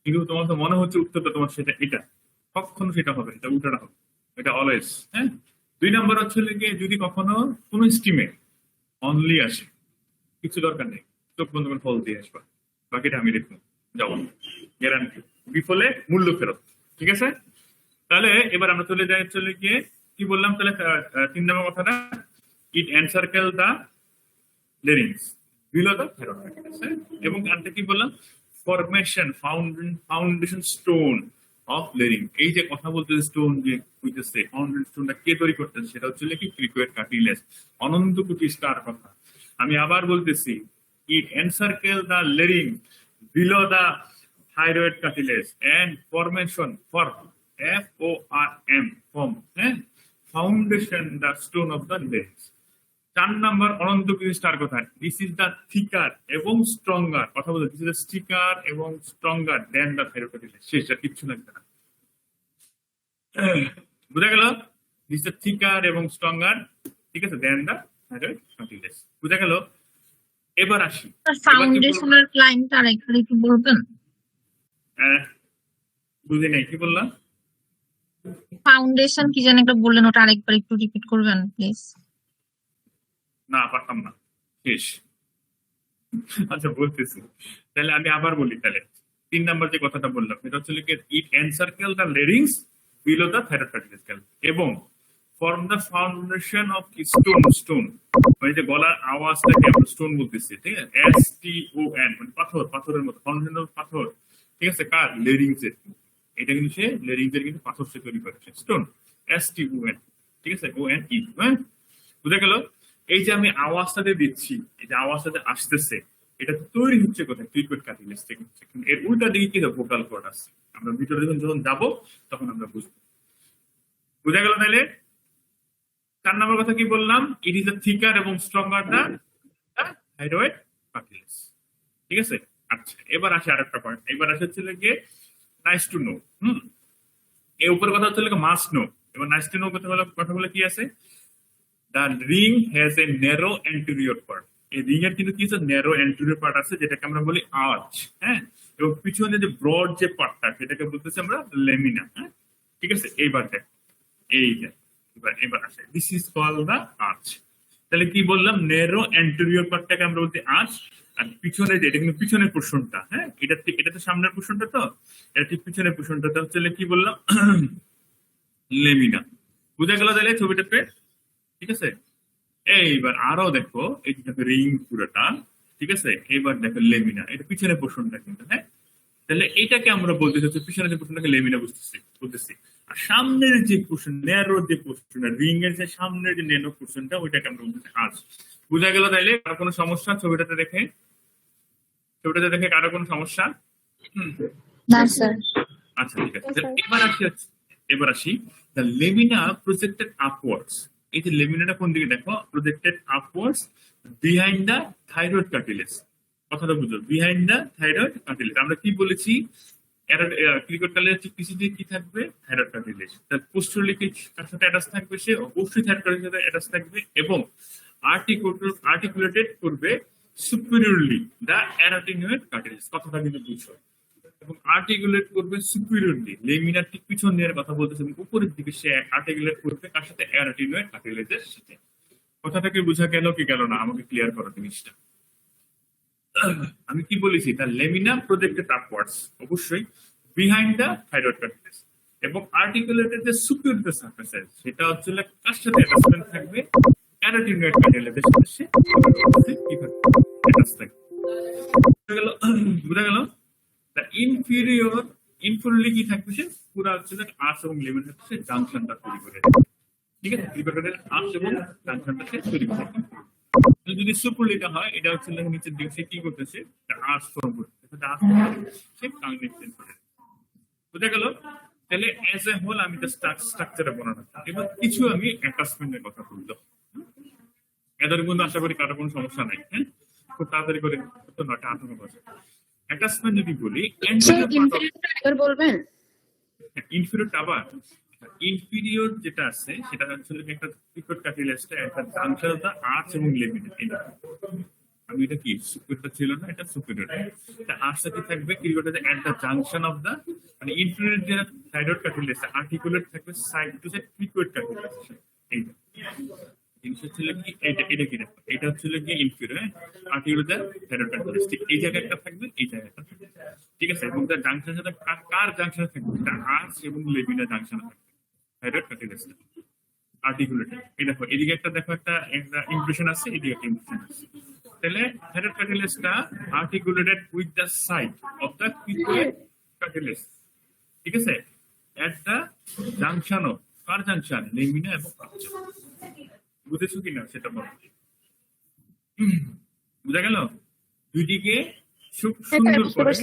কিন্তু তোমার তো মনে হচ্ছে উত্তরটা তোমার সেটা এটা, কখনো সেটা হবে, এটা উল্টাটা হবে, এটা অলওয়েজ। হ্যাঁ, 2 নম্বর হচ্ছে গিয়ে যদি কখনো কোনো স্ট্রিমে অনলি আসে, কিছু দরকার নেই, চোখ বন্ধ করে ফল দিয়ে আসবা, বাকিটা আমি দেখবো, যাবো, গ্যারান্টি। বিফলে মূল্য ফেরত। ঠিক আছে, তাহলে এবার আমরা চলে গিয়ে কি বললাম তাহলে 3 নম্বর কথাটা, ইট এনসার্কেল দা লেরিংস বিলো দা থেরোটাইটিস। এবং আরেকটা কি বললাম, ফরমেশন ফাউন্ডেশন স্টোন অফ লেরিং। এই যে কথা বলতে স্টোন যে হইতেছে, ফাউন্ডেশন স্টোনটা কে তৈরি করতেছে, সেটা হচ্ছে কি ক্রিকোয়েড কার্টিলেজ, অনন্ত কোটি স্টার কথা। আমি আবার বলতেছি, it encircle the larynx below the thyroid cartilage and formation FORM form, হ্যাঁ, foundation the stone of the larynx. 4 number অনন্ত স্টার কথা, দিস ইজ দ্য থিকার এবং স্ট্রঙ্গার, কথা বলতে দিস ইজ দ্য থিকার এবং স্ট্রঙ্গার দেন দ্য থাইরয়েড। শেষ, আর কিচ্ছু লাগবে না, বুঝা গেল? দিস ইজ দ্য থিকার এবং স্ট্রঙ্গার, ঠিক আছে, দেন দ্য থাইরয়েড কার্টিলেজ, বুঝা গেল? এবার আসি, ফাউন্ডেশনের লাইনটা আরেকবার একটু বলবেন? বুঝি নাই, কি বললাম? ফাউন্ডেশন কি যেন একটা বললেন, ওটা আরেকবার একটু রিপিট করবেন প্লিজ। না, পারতাম না, শেষ। আচ্ছা, বলতেছি, তাহলে আমি আবার বলি। তাহলে 3 নম্বর যে কথাটা বললাম, এটা হচ্ছে it encircle the larynx below the thyroid cartilage এবং form the foundation of stone, মানে যে গলার আওয়াজটাকে আমরা স্টোন বলতেছি, ঠিক আছে, STON, মানে পাথর, পাথরের মতো, ফাউন্ডেশন অফ পাথর, ঠিক আছে, কার? লেরিংস এর। এটা কিন্তু সে লেরিংস এর কিন্তু পাথর সে তৈরি করেছে, স্টোন, STON, ঠিক আছে, ONE, হ্যাঁ, বুঝা গেল? এই যে আমি আওয়াজটাতে দিচ্ছি, এই যে আওয়াজটাতে আসতেছে, এটা তৈরি হচ্ছে কোথায়? ক্রিকোয়েড কার্টিলেজ থেকে হচ্ছে। এর উল্টা দিকে কি ভোকাল কর্ড আছে, আমরা ভিতরে যখন যাবো তখন আমরা বুঝবো, বুঝা গেল? তাহলে 4 নম্বর কথা কি বললাম, ইট ইজ দ্য থিকার এবং স্ট্রঙ্গার দা থাইরয়েড কার্টিলেজ, ঠিক আছে। আচ্ছা, এবার আসে আরেকটা পয়েন্ট, এবার আসে হচ্ছে গিয়ে নাইস টু নো। এই উপর কথা হচ্ছে মাস্ট নো। এবার নাইস টু নো কথা বলে কি আছে, the ring has a narrow anterior part. এই রিং এর কিন্তু কি ন্যারো অ্যান্টেরিয়র পার্ট আছে, যেটাকে আমরা বলি আর্চ, হ্যাঁ, এবং পিছনে যে ব্রড যে পার্টটা, সেটাকে বলতেছি আমরা লেমিনা, হ্যাঁ, ঠিক আছে। এইবার দেখ, এই দেখ, এবার আসে, this is call the arch. তাহলে কি বললাম, ন্যারো অ্যান্টেরিয়র পার্টটাকে আমরা বলতে আর্চ, আর পিছনে যে এটা কিন্তু পিছনের পোর্শনটা, হ্যাঁ, এটা ঠিক, এটা তো সামনের পোর্শনটা, তো এটা ঠিক পিছনের পোর্শনটা হচ্ছে কি বললাম, লেমিনা, বুঝা গেল? তাহলে ছবিটাতে, ঠিক আছে। এইবার আরো দেখো, এই দেখো রিং পুরোটা, ঠিক আছে। এবার দেখো লেমিনা, এটা পিছনের পোর্শনটা কিন্তু, হ্যাঁ। তাহলে এইটাকে আমরা বলতে চাচ্ছি, পিছনের যে পোর্শনটাকে লেমিনা বলতেছি, আর সামনের যে পোর্শন, ন্যারো যে পোর্শনটা, রিং এর যে সামনের যে ন্যারো পোর্শনটা, ওইটাকে আমরা বলতেছি আর্চ। বুঝা গেল? তাইলে কারো কোনো সমস্যা ছবিটাতে দেখে? ছবিটাতে দেখে কারো কোনো সমস্যা? না স্যার। আচ্ছা, ঠিক আছে। এবার আসি দ্য লেমিনা প্রজেক্টেড আপওয়ার্ডস। এই যে লেমিনাটা কোন দিকে দেখো, projected upwards behind the thyroid cartilage. কথাটা বুঝো, বিহাইন্ড দ্য থাইরয়েড কার্টিলেজ। আমরা কি বলেছি, ক্রিকোয়েড কার্টিলেজ ঠিক পিছন দিকে কি থাকবে? Thyroid cartilage. তার পোস্টারলি কি তার সাথে অ্যাটাচ থাকবে? সে অবশ্যই থাইরয়েড কার্টিলেজের সাথে অ্যাটাচ থাকবে, এবং আর্টিকুলেটেড করবে সুপিরিয়রলি দ্য অ্যারাটিনোয়েড কার্টিলেজ। কথাটা কিন্তু বুঝো, এবং আর্টিকুলেট করবে সুপিরিয়রলি, লেমিনার ঠিক পিছন দিয়ে কথা বলতেছে, উপরের দিকে সে আর্টিকুলেট করবে কার সাথে? অ্যারাটিনোয়েড কার্টিলেজের সাথে। কথাটাকে বোঝা গেল কি গেল না, আমাকে ক্লিয়ার করো জিনিসটা। আমি কি বলেছি, তার লেমিনা প্রজেক্টেড আপওয়ার্ডস, অবশ্যই বিহাইন্ড দ্য থাইরয়েড কার্টিলেজ, এবং আর্টিকুলেটেড যে সুপিরিয়র সারফেস, সেটা হচ্ছে কার সাথে অ্যাটাচমেন্ট থাকবে? অ্যারাটিনোয়েড কার্টিলেজের সাথে সে কি থাকবে? অ্যাটাচ থাকবে। বুঝা গেল? ইনফিরিয়রলি কি থাকবে? সে পুরো হচ্ছে আর্চ এবং লেমিনার সাথে সে জাংশনটা তৈরি করে, ঠিক আছে, আর্চ এবং জাংশনটা সে তৈরি করে। যদি সুপুরলিটা হয়, এটা হচ্ছে নিচের দিকে সে কি করতেছে, আর্চ ফর্ম করতেছে, সে কানেকশন করে। বুঝা গেল? তাহলে অ্যাজ এ হোল আমি স্ট্রাকচারে বর্ণনা, এবার কিছু আমি অ্যাটাচমেন্টের কথা বলবো। এদের মধ্যে আশা করি কারো কোনো সমস্যা নাই, হ্যাঁ, খুব তাড়াতাড়ি করে 9:58 বাজে। অ্যাটাচমেন্ট যদি বলি, বলবেন ইনফিরিয়র আবার ইনফিরিয়র যেটা আছে, সেটা হচ্ছে একটা ক্রিকোয়েড কার্টিলেজটা একটা জাংশন দা আর্চ এবং লেমিনা। আমি এটা কি সুপিরিয়র ছিল না, এটা সুপিরিয়র। এটা আর সাথে থাকবে কি বলতে এট দ্য জাংশন অফ দ্য মানে ইনফিরিয়র যে থাইরয়েড কার্টিলেজ আর্টিকুলেট থাকবে সাইড টু সাইড ক্রিকোয়েড কার্টিলেজ। এইটা জিনিস হচ্ছিল কি এটা কি দেখো, এটা হচ্ছিল কি ইনফিরিয়র আর্টিকুলেট থাইরয়েড কার্টিলেজ, ঠিক এই জায়গায় একটা থাকবে, এই জায়গায় একটা থাকবে, ঠিক আছে। এবং তার জাংশন সাথে কার জাংশনে থাকবে, এটা আর্চ এবং লেবিনা জাংশনে থাকবে থাইরয়েড কার্টিলেজ আর্টিকুলেটেড। এই দেখো এদিকে একটা দেখো একটা ইমপ্রেশন আছে, এদিকে একটা ইমপ্রেশন আছে। তাহলে থাইরয়েড কার্টিলেজটা articulated with the side of the cricoid cartilage, ঠিক আছে, এট দ্য জাংশন অফ কার জাংশন, লেমিনা এবং আর্চ। বুঝেছো কিনা সেটা বলো। বুঝা গেল? দুইটিকে খুব সুন্দর করে,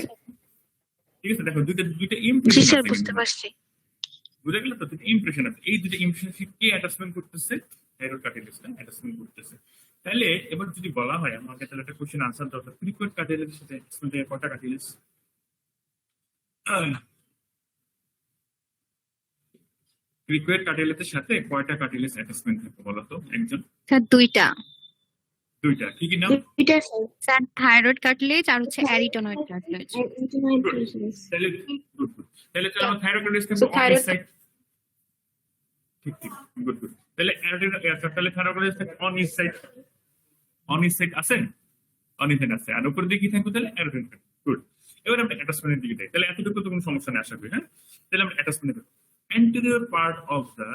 ঠিক আছে। দেখো দুইটা দুইটা ইমপ্রেশন আছে, বুঝতে পারছি। বুঝা গেল তো? দুটো ইমপ্রেশন আছে, এই দুটো ইমপ্রেশন কে অ্যাটাচমেন্ট করতেছে, থাইরয়েড কার্টিলেজটা অ্যাটাচমেন্ট করতেছে। তাহলে এবার যদি বলা হয় আমাকে, তাহলে একটা কোশ্চেন আনসার দরকার, ক্রিকোয়েড কার্টিলেজের সাথে অ্যাটাচমেন্ট এর কয়টা কার্টিলেজ? ক্রিকোয়েড কার্টিলেজের সাথে কয়টা কার্টিলেজ অ্যাটাচমেন্ট থাকে বলো তো একজন? স্যার দুইটা। দুইটা। কি কি নাম? দুইটা স্যার থাইরয়েড কার্টিলেজ আর হচ্ছে অ্যারিটোনয়েড কার্টিলেজ। তাহলে গুড গুড। তাহলে চলো থাইরয়েড কার্টিলেজ থাকবে অন দিস সাইড, ঠিক ঠিক, গুড গুড। তাহলে তাহলে থাইরয়েড কার্টিলেজ থাকবে on this side, on this side আছে, অন দিস সাইড আছে, আর উপরে দিয়ে কি থাকবে তাহলে অ্যারোটেন। গুড। এবার আমরা অ্যাটাচমেন্টের দিকে যাই। তাহলে এতটুকু তো কোনো সমস্যা নেই আশা করি, হ্যাঁ। তাহলে আমরা attachment anterior part of the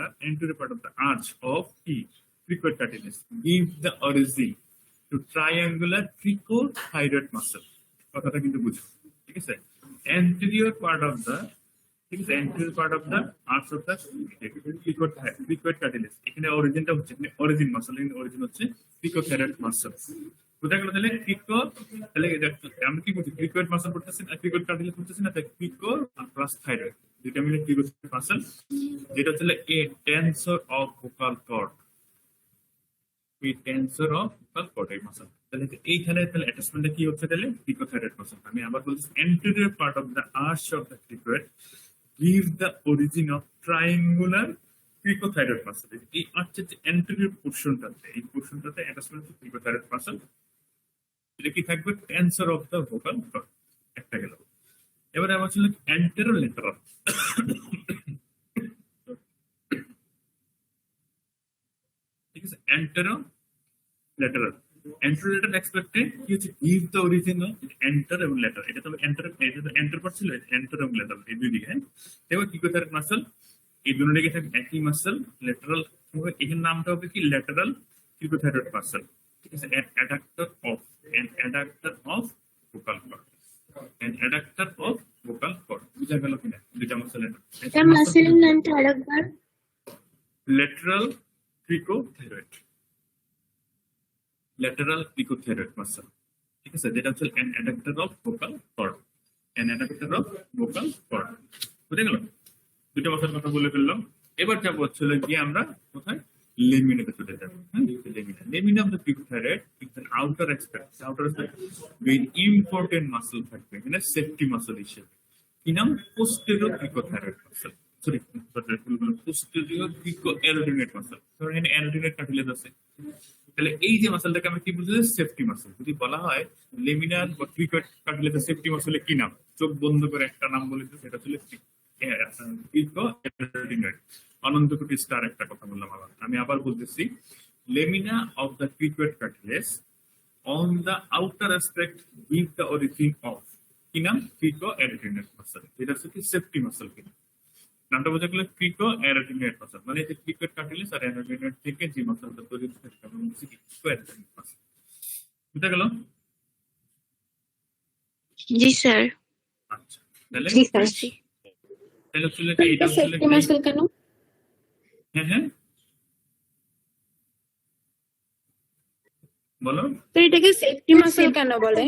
arch of the cricoid cartilage gives the origin to triangular cricothyroid muscle. কথাটা কিন্তু বুঝো, ঠিক আছে। anterior part of the, ঠিক আছে, anterior part of the arch of the cricoid cartilage, এখানে অরিজিনটা হচ্ছে, এখানে অরিজিন মাসল, এখানে অরিজিন হচ্ছে cricothyroid muscle। বুঝা গেল? তাহলে ক্রিকো, তাহলে আমরা কি বলছি, ক্রিকোয়েড মাসল করতেছি না, ক্রিকোয়েড কার্টিলেজ করতেছি না, তাই ক্রিকো প্লাস থাইরয়েড দুইটা মিলে ক্রিকোয়েড মাসল, যেটা হচ্ছে এ টেন্সর অফ ভোকাল কর্ড, এই টেন্সর অফ ভোকাল কর্ড এই মাসল। তাহলে এইখানে তাহলে অ্যাটাচমেন্টটা কি হচ্ছে তাহলে ক্রিকোথাইরয়েড মাসল। আমি আবার বলছি anterior part of the arch of the cricoid gives the origin of triangular cricothyroid muscle. এই আর্চের যে anterior পোরশনটাতে, এই পোরশনটাতে অ্যাটাচমেন্ট হচ্ছে ক্রিকোথাইরয়েড মাসল। এটা কি থাকবে, tensor of the vocal cord, একটা গেল। এবারে আমার ছিল অ্যান্টেরো ল্যাটারাল, ঠিক আছে, অ্যান্টেরো ল্যাটারাল। অ্যান্টেরো ল্যাটারাল এক্সপেক্টে কি হচ্ছে, give the origin of enter এবং ল্যাটারাল। এটা তো এন্টার, এটা তো এন্টার পার্ট ছিল, এন্টার এবং ল্যাটারাল এই দুই দিকে, হ্যাঁ। এবার ক্রিকোথাইরয়েড মাসল, এই দুটো দিকে থাকে একই মাসল, ল্যাটারাল। এখানে নামটা হবে কি, ল্যাটারাল ক্রিকোথাইরয়েড মাসল, ঠিক আছে। Adductor of vocal cord, adductor of vocal cord. বুঝা গেল কিনা? দুইটা মাসল, তার মাসেলের নামটা আরেকবার। Lateral cricothyroid, lateral cricothyroid muscle, ঠিক আছে, যেটা হচ্ছে adductor of vocal cord, adductor of vocal cord. বুঝা গেল? দুইটা মাসের কথা বলে ফেললাম। এবার যাবো হচ্ছে গিয়ে আমরা কোথায়, লেমিনাতে চলে যাবো, হ্যাঁ। Lamina of the cricothyroid is an outer aspect, outer aspect very important muscle থাকবে এখানে সেফটি মাসল হিসেবে। কি নাম? Posterior cricothyroid muscle, sorry posterior cricoarytenoid muscle. কারণ এখানে অ্যারোটিনেট কার্টিলেজ আছে। তাহলে এই যে মাসলটাকে আমরা কি বলছি, সেফটি মাসল। যদি বলা হয় লেমিনার বা ক্রিকোয়েড কার্টিলেজের সেফটি মাসলে কি নাম, চোখ বন্ধ করে একটা নাম বলে দিতে, সেটা ছিল ক্রিকোঅ্যারোটিনেট। অনন্ত কোটি স্টার একটা কথা বললাম আবার, আমি আবার বলতেছি, lamina of the cricoid cartilage on the outer aspect give the origin of, কি নাম, ক্রিকোঅ্যারোটিনেট মাসল, যেটা হচ্ছে কি সেফটি মাসল। কিনা নামটা বোঝা গেল, ক্রিকোঅ্যারোটিনেট মাসল, মানে যে ক্রিকোয়েড কার্টিলেজ আর অ্যারোটিনেট থেকে যে মাসলটা তৈরি হচ্ছে সেটা হচ্ছে ক্রিকোঅ্যারোটিনেট মাসল। বুঝা গেল? জি স্যার। আচ্ছা, তাহলে জি স্যার। তাহলে হচ্ছে কি, এটা হচ্ছে সেফটি মাসেল কেন? হ্যাঁ হ্যাঁ বলো, তো এটাকে সেফটি মাসেল কেন বলে?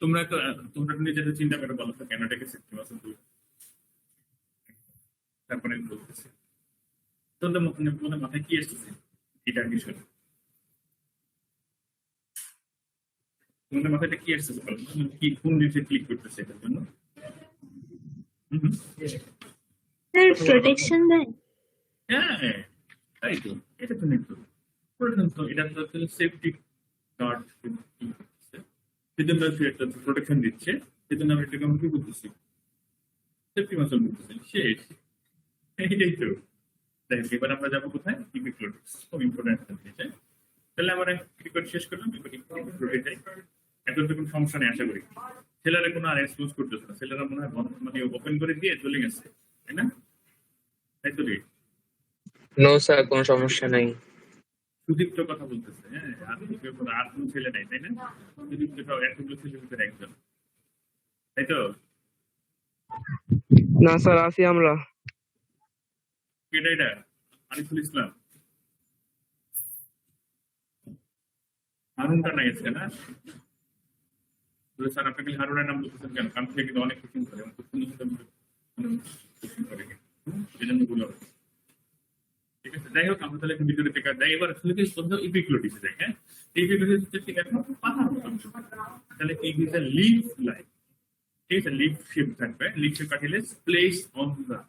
তোমরা নিজেদের চিন্তা করে বলো তো কেন এটাকে সেফটি মাসল বলে। তারপরে আমি বলতেছি, তোমাদের মাথায় কি এসেছে এটার বিষয়ে, তোমাদের মাথায় কি এসেছে, কি কোন জিনিসে ক্লিক করতেছে এটার জন্য? স্যার প্রোটেকশন দেয়। হ্যাঁ তাই তো, এটা তো নিত প্রোটেকশন, তো এটা তো সেফটি, গার্ড সেজন্য সে একটা প্রোটেকশন দিচ্ছে, সেজন্য আমি এটাকে আমরা কি বলতেছি, সেফটি মাসল বলতেছি। শেষ, এইটাই তো। দেখ এবার আমরা যাবো কোথায়, ইপিক্লোটিক্স, খুব ইম্পর্টেন্ট একটা জিনিস। তাহলে আমরা কি করে শেষ করলাম, ইপিক্লোটিক্স। এখন তো কোনো সমস্যা নেই আশা করি। ছেলেরা কোনো আর রেসপন্স করতেছে না, ছেলেরা মনে হয় মানে ওপেন করে দিয়ে চলে গেছে, তাই না? তাই তো রে, নো স্যার, কোনো সমস্যা নাই। সুদীপ্ত কথা বলতেছে। হ্যাঁ, আর কেউ কোনো আর কোনো ছেলে নাই, তাই না? সুদীপ্ত এতগুলো ছেলের ভিতরে একজন, তাই তো? না স্যার, আছি আমরা। কেটা এটা? আরিফুল ইসলাম, হারুনটা নাই আজকে না? স্যার আপনি খালি হারুনের নাম বলতেছেন কেন? কান থেকে কিন্তু অনেক কোশ্চেন করে, কোশ্চেন করে, এই জন্য বললাম। ঠিক আছে, যাই হোক আমরা তাহলে একটু ভিতরে থেকে যাই। এবার আসলে কি ইপিক্লোটিসে যাই। হ্যাঁ, ইপিক্লোটিস হচ্ছে ঠিক আছে পাতার মতো। তাহলে কি দিছে, লিফ লাইক, ঠিক আছে, লিফ শেপ থাকবে। Leaf shape cartilage place on the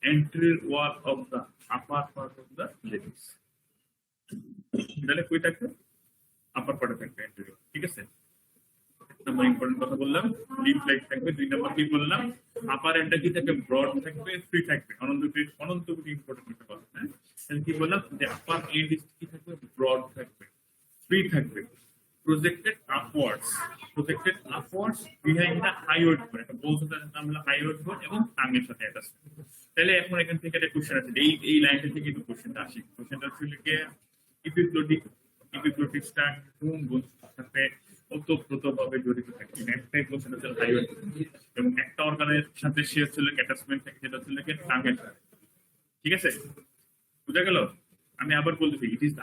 anterior wall of the upper part of the larynx. তাহলে কই থাকবে, আপার পার্টে থাকবে এন্ট্রি, ঠিক আছে। নম্বর ইম্পর্টেন্ট কথা বললাম, লিফ লাইক থাকবে। 2 নম্বর কি বললাম, আপার এন্ডটা কি থাকবে, ব্রড থাকবে, ফ্রি থাকবে। অনন্ত ইম্পর্টেন্ট একটা কথা। হ্যাঁ, তাহলে কি বললাম যে আপার এন্ড কি থাকবে, ব্রড থাকবে, ফ্রি থাকবে, প্রজেক্টেড আপওয়ার্ডস বিহাইন্ড দ্য হাইওয়েড বোন। এটা বলতে নাম হলো হাইওয়েড বোন এবং টাঙ্গের সাথে অ্যাটাচ। তাহলে এখন এখান থেকে একটা কোশ্চেন আছে, এই লাইনটা থেকে একটু কোশ্চেনটা আসে। কোশ্চেনটা হচ্ছে কি, ইপিক্লোটিক্সটা কোন বস্তুর সাথে ওতপ্রোতভাবে জড়িত থাকে? একটাই কোশ্চেন হচ্ছে হাইওয়েড, এবং একটা অর্গানের সাথে সে হচ্ছে অ্যাটাচমেন্ট থাকে, সেটা হচ্ছে টাঙ্গের সাথে। ঠিক আছে, বুঝা গেল? আমি আবার বলতেছি, ইট ইজ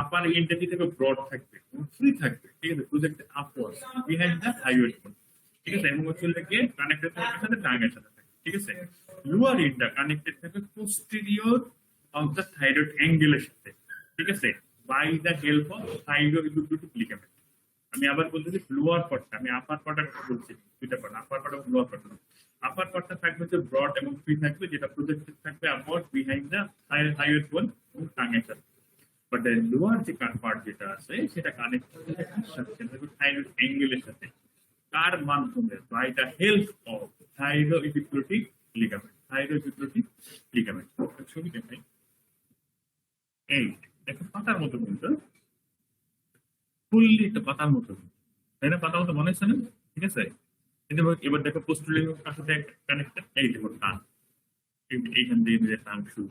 আপার এন্ডটা কি থাকবে, ব্রড থাকবে, ফ্রি থাকবে, ঠিক আছে, প্রজেক্ট আপওয়ার্ডস বিহাইন্ড দ্য হাইওয়েড বোন, ঠিক আছে, এবং হচ্ছে গিয়ে কানেক্টেড থাকবে সাথে টাঙ্গের সাথে থাকে, ঠিক আছে। লোয়ার এন্ডটা কানেক্টেড থাকবে পোস্টেরিয়র অফ দ্য থাইরয়েড অ্যাঙ্গেলের সাথে, ঠিক আছে, by the help of thyroid ligament. আমি আবার বলতেছি লোয়ার পার্টটা, আমি আপার পার্টের কথা বলছি, দুইটা পার্ট, আপার পার্ট এবং লোয়ার পার্ট। আপার পার্টটা থাকবে যে ব্রড এবং ফ্রি থাকবে, যেটা প্রজেক্টেড থাকবে আপওয়ার্ড বিহাইন্ড দ্য হাইওয়েড বোন এবং টাঙ্গের সাথে। বাট দ্য লোয়ার যে পার্ট যেটা আছে সেটা কানেক্টেড থাকবে থাইরয়েড অ্যাঙ্গেলের সাথে, কার মাধ্যমে, by the help of thyroepiglottic ligament. ছবি দেখাই, এই দেখো পাতার মতো কিন্তু, ফুললি একটা পাতার মতো, তাই না? পাতার মতো মনে হচ্ছে না? ঠিক আছে, এবার দেখো পোস্টেরিয়র কার সাথে কানেক্টেড, এই দেখো টান, এইখান দিয়ে টান শুরু,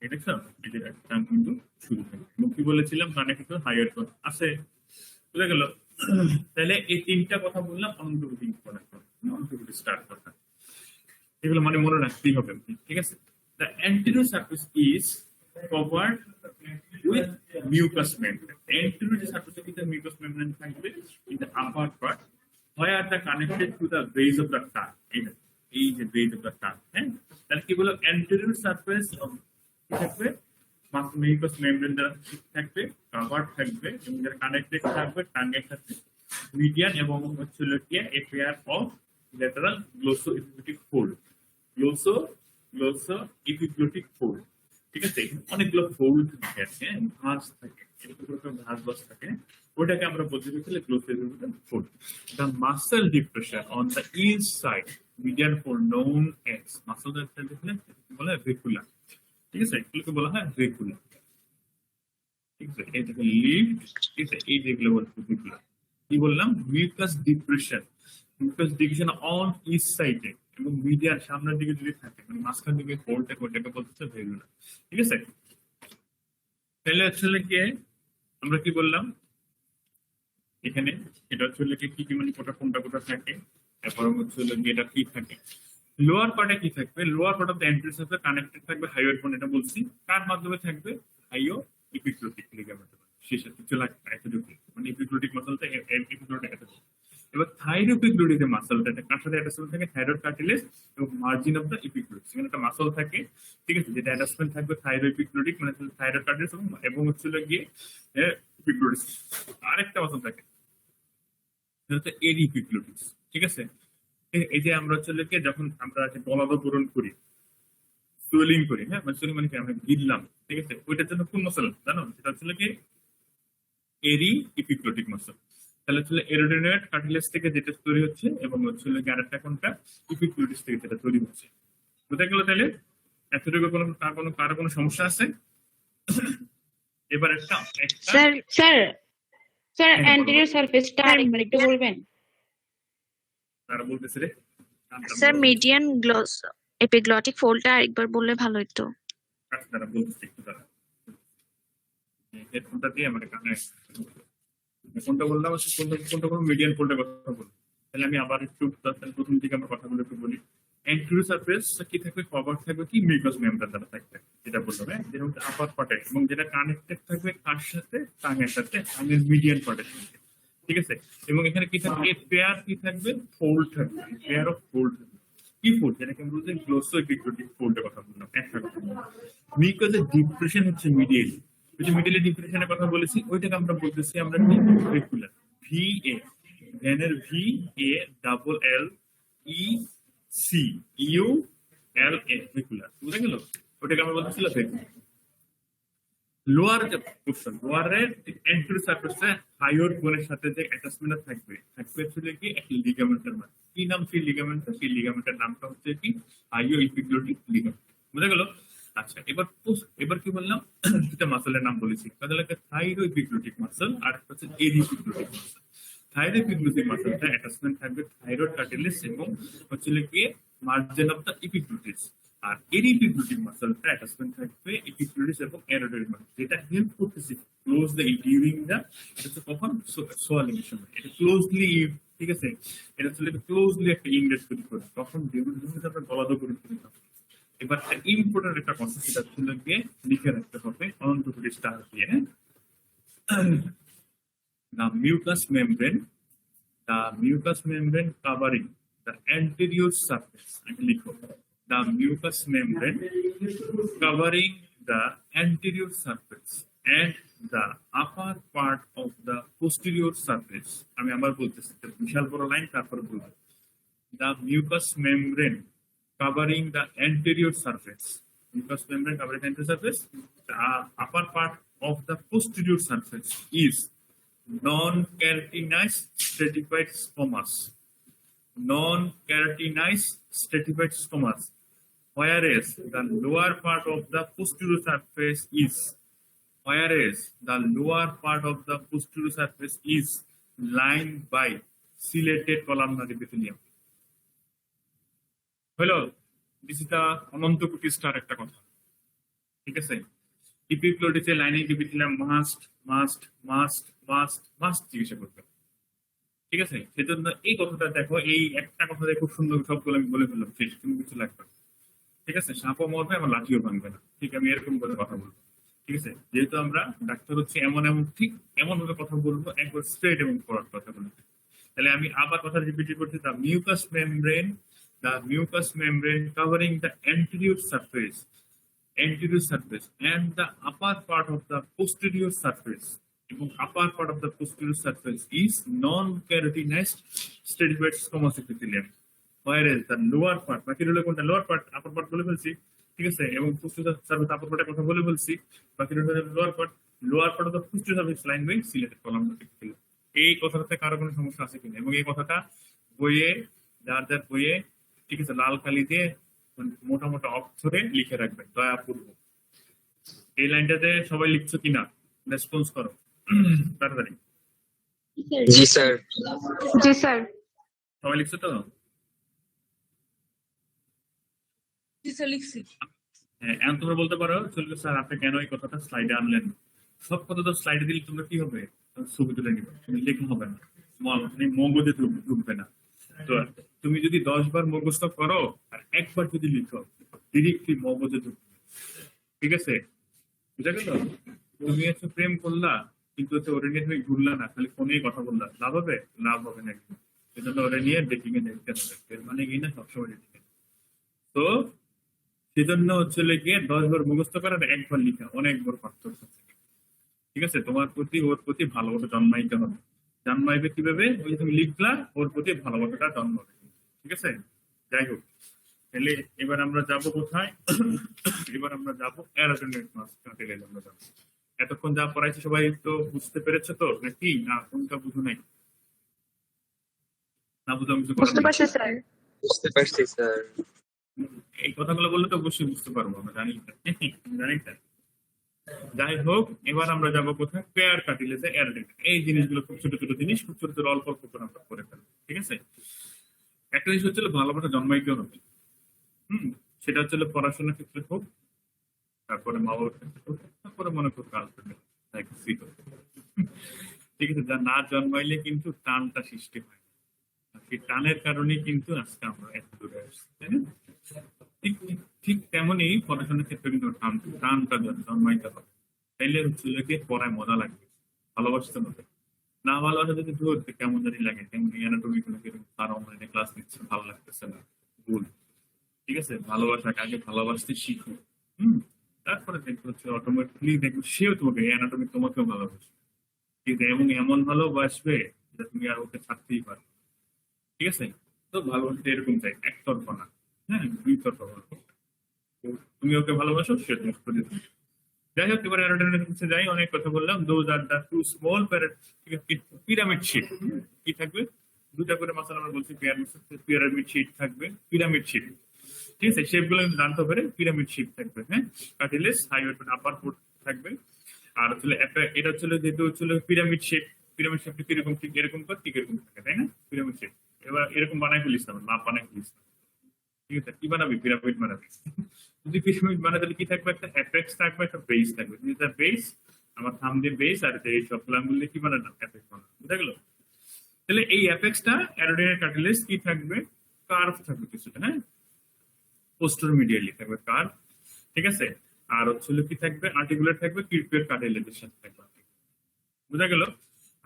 এই দেখছো, এই যে টান কিন্তু শুরু থাকে। এবং কি বলেছিলাম, কানেক্টেড হাইয়ার আছে, বুঝে গেল? তাহলে এই তিনটা কথা বললাম, অনন্তগুটি স্টার্ট কথা, এগুলো মানে মনে রাখতেই হবে, ঠিক আছে। The anterior surface is covered with mucous membrane. Anterior surface is the mucous membrane থাকবে in the upper part, where the connected to the base of the tongue. এই যে base of the tongue, হ্যাঁ, তাহলে কি বলো, anterior surface of থাকবে mucus membrane দ্বারা থাকবে, কভার্ড থাকবে, এবং যারা কানেক্টেড থাকবে টাঙ্গের সাথে, মিডিয়ান এবং হচ্ছে কি a pair of lateral glossoepiglottic fold, glossoepiglottic fold, ঠিক আছে। অনেকগুলো ফোল্ড থাকে, আছে ভাঁজ থাকে, ভাঁজ বাস থাকে, ওটাকে আমরা বলতে চাইছি glossoepiglottic fold. The muscle depression on the inside median fold known as muscle বলে রেগুলা, ঠিক আছে, এগুলোকে বলা হয় রেগুলা, ঠিক আছে। এই দেখো লিফট, ঠিক আছে, এই যেগুলো বলছে রেগুলা। কি বললাম, মিউকাস ডিপ্রেশন অন ইচ সাইডে এবং মিডিয়ার সামনের দিকে যদি থাকে, মানে মাঝখান দিকে ফোল্ড থাকে, ওটাকে বলছে রেগুলা, ঠিক আছে। তাহলে আসলে কি আমরা কি বললাম এখানে, এটা হচ্ছে কি মানে কোনটা থাকে, তারপর হচ্ছে এটা কি থাকে। লোয়ার পার্টে কি থাকবে, লোয়ার পার্ট অফ দ্য এন্ট্রির সাথে কানেক্টেড থাকবে হাইওয়েড বোন, এটা বলছি, কার মাধ্যমে থাকবে, হাইও এপিগ্লোটিক লিগামেন্ট, শেষে কিছু লাগবে মানে এপিগ্লোটিক মাসলটা এপিগ্লোটিক অ্যাটাচ। এবার থাইরোইপিগ্লোটিক যে মাসলটা, এটা কার সাথে অ্যাটাচমেন্ট থাকে, থাইরয়েড কার্টিলেজ এবং মার্জিন অফ দ্য এপিগ্লোটিস, এখানে একটা মাসল থাকে, ঠিক আছে, যেটা অ্যাটাচমেন্ট থাকবে থাইরোইপিগ্লোটিক মানে থাইরয়েড কার্টিলেজ এবং হচ্ছে গিয়ে এপিগ্লোটিস। আরেকটা মাসল থাকে সেটা হচ্ছে এডিপিগ্লোটিস, ঠিক আছে। এই যে আমরা হচ্ছে যখন আমরা গলাধঃকরণ করি, সুয়েলিং করি, হ্যাঁ, মানে সুয়েলিং মানে কি আমরা গিললাম, ঠিক আছে, ওইটার জন্য কোন মাসল জানো, সেটা হচ্ছে কি এরি ইপিগ্লোটিক মাসল। তাহলে হচ্ছে এরোডেনোয়েড কার্টিলেজ থেকে যেটা তৈরি হচ্ছে এবং হচ্ছে আরেকটা কোনটা ইপিগ্লোটিস থেকে যেটা তৈরি হচ্ছে। বুঝতে গেল? তাহলে এতটুকু কারো কোনো সমস্যা আছে? এবার একটা একটা স্যার স্যার স্যার হ্যাঁ, বলো। অ্যান্টেরিয়র সারফেসটা আরেকবার একটু বলবেন? তারা বলতেছে রে স্যার মিডিয়ান গ্লস এপিগ্লটিক ফোল্ডটা আরেকবার বললে ভালো হতো। তারা বলতেছে একটু তারা হেডফোনটা দিয়ে আমার কানে কোনটা বললাম কোনটা কোনো মিডিয়ান ফোল্ডের কথা বলবো। তাহলে আমি আবার একটু তাহলে প্রথম দিকে আমরা কথাগুলো একটু বলি। অ্যান্টেরিয়র সারফেস কি থাকবে? কভার থাকবে কি মিউকাস মেমব্রেন দ্বারা থাকবে, যেটা বললাম। হ্যাঁ, যেটা হচ্ছে আপার পার্টে এবং যেটা কানেক্টেড থাকবে কার সাথে? টাঙের সাথে, টাঙের মিডিয়ান পার্টের সাথে। ঠিক আছে? এবং এখানে কি থাকবে? পেয়ার কি থাকবে? ফোল্ড থাকবে, পেয়ার অফ ফোল্ড থাকবে। কি ফোল্ড? যেটাকে আমরা বলছি গ্লোসো এপিগ্লোটিক ফোল্ডের কথা বললাম। একটা কথা মিউকাসের ডিপ্রেশন হচ্ছে মিডিয়াল, ওই যে মিডিয়ালি ডিপ্রেশনের কথা বলেছি, ওইটাকে আমরা বলতেছি আমরা কি? ভেকুলার। ভি এ ভ্যানের V A double L E C U L A vallecula. বুঝে গেল? ওটাকে আমরা বলতেছিলাম ভেকুলার। লোয়ার যে পোর্শন, লোয়ারের অ্যান্টেরিয়র সারফেসে হাইওর বোনের সাথে যে অ্যাটাচমেন্ট থাকবে হচ্ছে কি একটা লিগামেন্টের মাধ্যমে। কি নাম সেই লিগামেন্টটা? সেই লিগামেন্টের নামটা হচ্ছে কি? হাইও ইপিগ্লোটিক লিগামেন্ট। বুঝে গেল? আচ্ছা, এবার কি বললাম? দুটা মাসলের নাম বলেছি, তাহলে একটা থাইরো ইপিগ্লোটিক মাসল আর একটা হচ্ছে এরি ইপিগ্লোটিক মাসল। থাইরো ইপিগ্লোটিক মাসলটা অ্যাটাচমেন্ট থাকবে থাইরয়েড কার্টিলেজ এবং হচ্ছে কি মার্জিন অফ দ্য ইপিগ্লোটিস। আর এরি ইপিগ্লোটিক মাসলটা অ্যাটাচমেন্ট থাকবে ইপিগ্লোটিস এবং এরোডের মাঝে, যেটা হেল্প করতেছে ক্লোজ দ্য ডিউরিং দ্য, এটা হচ্ছে কখন? সোয়ালিং এর সময় এটা ক্লোজলি, ঠিক আছে, এটা হচ্ছে ক্লোজলি একটা ইংরেজ তৈরি করে তখন ডিউরিং আমরা গলাদ করে ফেলি। এবার ইম্পর্টেন্ট একটা কথা, সেটা ছিল গিয়ে লিখে রাখতে হবে অনন্ত কোটি স্টার দিয়ে। The mucous membrane, the mucous membrane covering the anterior surface. আমি লিখো the mucous membrane covering the anterior surface and the upper part of the posterior surface. আমি আবার বলতেছি, বিশাল বড় লাইন, তারপর বলবো। The mucous membrane covering the anterior surface. Mucous membrane covering the anterior surface. The upper part of the posterior surface is non-keratinized stratified squamous. Non-keratinized stratified squamous. Whereas the lower part of the posterior surface is. Whereas the lower part of the posterior surface is lined by ciliated columnar epithelium. হলো দিসিটা অনন্ত কোটি star একটা কথা। ঠিক আছে? ইপিগ্লোটিসে lining epithelium must must must must must চিকিৎসা করতে হবে। ঠিক আছে? সেজন্য এই কথাটা দেখো, এই একটা কথা খুব সুন্দর সবগুলো আমি বলে ফেললাম, শেষ, তুমি কিছু লাগবে না। ঠিক আছে? সাপও মরবে, আমার লাঠিও ভাঙবে না। ঠিক, আমি এরকম করে কথা বলবো। ঠিক আছে? যেহেতু আমরা ডাক্তার হচ্ছে এমন ঠিক এমন ভাবে কথা বলবো, একবার স্ট্রেট এবং ফরওয়ার্ড কথা বলবো। তাহলে আমি আবার কথা রিপিট করছি, the mucous membrane covering the anterior surface and the upper part of the posterior surface এবং upper part of the posterior surface is non-keratinized stratified squamous epithelium, whereas the lower part, বাকি রইল কোনটা? lower part, upper part বলে ফেলছি। ঠিক আছে? এবং posterior surface upper part এর কথা বলে ফেলছি, বাকি রইল lower part of the posterior surface lined by ciliated columnar epithelium। এই কথাটাতে কারো কোনো সমস্যা আছে কিনা? এবং এই কথাটা বইয়ে, যার বইয়ে, ঠিক আছে, লাল কালি দিয়ে মোটা মোটা অক্ষরে লিখে রাখবেন দয়াপূর্বক। এই লাইনটাতে সবাই লিখছো কিনা? রেসপন্স করো তাড়াতাড়ি। জি স্যার। জি স্যার। সবাই লিখছো তো? হ্যাঁ, এখন তোমরা বলতে পারো চলবে স্যার আপনি কেন এই কথাটা স্লাইডে আনলেন? সব কথা তো স্লাইডে দিলে তোমরা কি হবে? ছবি তুলে নিবে, তুমি লেখা হবে না, মগজে ঢুকবে না। তো তুমি যদি 10 বার মুখস্থ করো আর একবার যদি লিখো, ডিরেক্টলি মগজে ঢুকবে। ঠিক আছে? বুঝা গেল? তুমি হচ্ছে প্রেম করলা, কিন্তু হচ্ছে ওরে নিয়ে তুমি ঘুরলা না, খালি ফোনেই কথা বললা, লাভ হবে? লাভ হবে না। সেজন্য ওরে নিয়ে ডেটিং এ দেখতে হবে, মানে কি না সবসময় ডেটিং এ। তো সেজন্য হচ্ছে গিয়ে 10 বার মুখস্থ করার একবার লিখা অনেক বড় পার্থক্য। ঠিক আছে? তোমার প্রতি ওর প্রতি ভালোবাসা জন্মাইতে হবে। জন্মাইবে কিভাবে? ওই যে তুমি লিখলা, ওর প্রতি ভালোবাসাটা জন্মাবে। ঠিক আছে? যাই হোক, তাহলে এবার আমরা যাব কোথায়? এবার আমরা যাবো অ্যারোডেনোয়েড মাস কার্টিলেজ আমরা যাবো। এতক্ষণ যা পড়াইছি সবাই তো বুঝতে পেরেছো তো নাকি? না কোনটা বুঝো নাই? না বুঝো কিছু করার বুঝতে নেই। পারছি স্যার। বুঝতে পারছি স্যার। এই কথাগুলো বললে তো অবশ্যই বুঝতে পারবো, আমরা জানি জানি স্যার। যাই হোক, এবার আমরা যাবো কোথায়? পেয়ার কাটিলেছে অ্যারোডেটা। এই জিনিসগুলো খুব ছোট ছোট জিনিস, খুব ছোট ছোট অল্প অল্প করে আমরা করে ফেলবো, ঠিক আছে? একটা জিনিস হচ্ছিল ভালোবাসা জন্মাইতে হবে। সেটা হচ্ছিল পড়াশোনার ক্ষেত্রে হোক, তারপরে মা বাবার ক্ষেত্রে হোক, তারপরে মনে করো গার্লফ্রেন্ড, ঠিক আছে? যা না জন্মাইলে কিন্তু টানটা সৃষ্টি হয় না। আর সেই টানের কারণে কিন্তু আজকে আমরা এত দূরে আসছি, তাই না? ঠিক ঠিক তেমনই পড়াশোনার ক্ষেত্রে কিন্তু টানটা জন্মাইতে হবে। তাইলে হচ্ছে কি পড়ায় মজা লাগবে, ভালোবাসতে হবে। না ভালোবাসা যদি ধরতে কেমন জানি লাগে, কেমন অ্যানাটমি কোনো কিরকম তার অনলাইনে ক্লাস নিচ্ছে, ভালো লাগতেছে না, ভুল। ঠিক আছে, ভালোবাসাকে আগে ভালোবাসতে শিখো। তারপরে দেখবো হচ্ছে অটোমেটিকলি দেখবো সেও তোমাকে অ্যানাটমি তোমাকেও ভালোবাসবে, ঠিক আছে? এবং এমন ভালোবাসবে যে তুমি আর ওকে ছাড়তেই পারো, ঠিক আছে? তো ভালোবাসতে এরকম চাই, একতরফা না, হ্যাঁ, দুই তরফা ভালোবাসা। তো তুমি ওকে ভালোবাসো, সে তোমাকে। যাই হোক, এবার অ্যারোডাইনামিক্স কাছে যাই, অনেক কথা বললাম। Those are the two small pyramid sheet. কি থাকবে? দুটা করে মাসাল আমরা বলছি, পিরামিড শিট থাকবে, পিরামিড শিট, ঠিক আছে? শেপ গুলো কিন্তু জানতে পারে, পিরামিড শিট থাকবে, হ্যাঁ। কার্টিলেজ হাইওয়েট আপার ফুট থাকবে। আর হচ্ছে এটা হচ্ছে যেহেতু হচ্ছে পিরামিড শেপ, পিরামিড শেপটা কিরকম, ঠিক এরকম কর, ঠিক এরকম থাকে, তাই না? পিরামিড শেপ এবার এরকম বানাই ফেলিস না, মাপ বানাই ফেলিস না, ঠিক আছে? কি বানাবি? পিরামিড বানাবি। যদি পিরামিড বানাতে তাহলে কি থাকবে? একটা অ্যাপেক্স থাকবে, একটা বেস থাকবে। যেটা বেস, আমার থাম্বনেল বেস, আর এই সব গুলো কি বানানো? অ্যাপেক্স বানানো, বুঝা গেল? তাহলে এই অ্যাপেক্সটা অ্যারোডাইনামিক কার্টিলেজ কি থাকবে? কার্ভ থাকবে কিছুটা, হ্যাঁ, পোস্টেরোমিডিয়ালি থাকবে কার্ভ, ঠিক আছে? আর হচ্ছে কি থাকবে? আর্টিকুলার থাকবে, কিউপিয়ার কার্টিলেজের সাথে থাকবে, বুঝা গেল?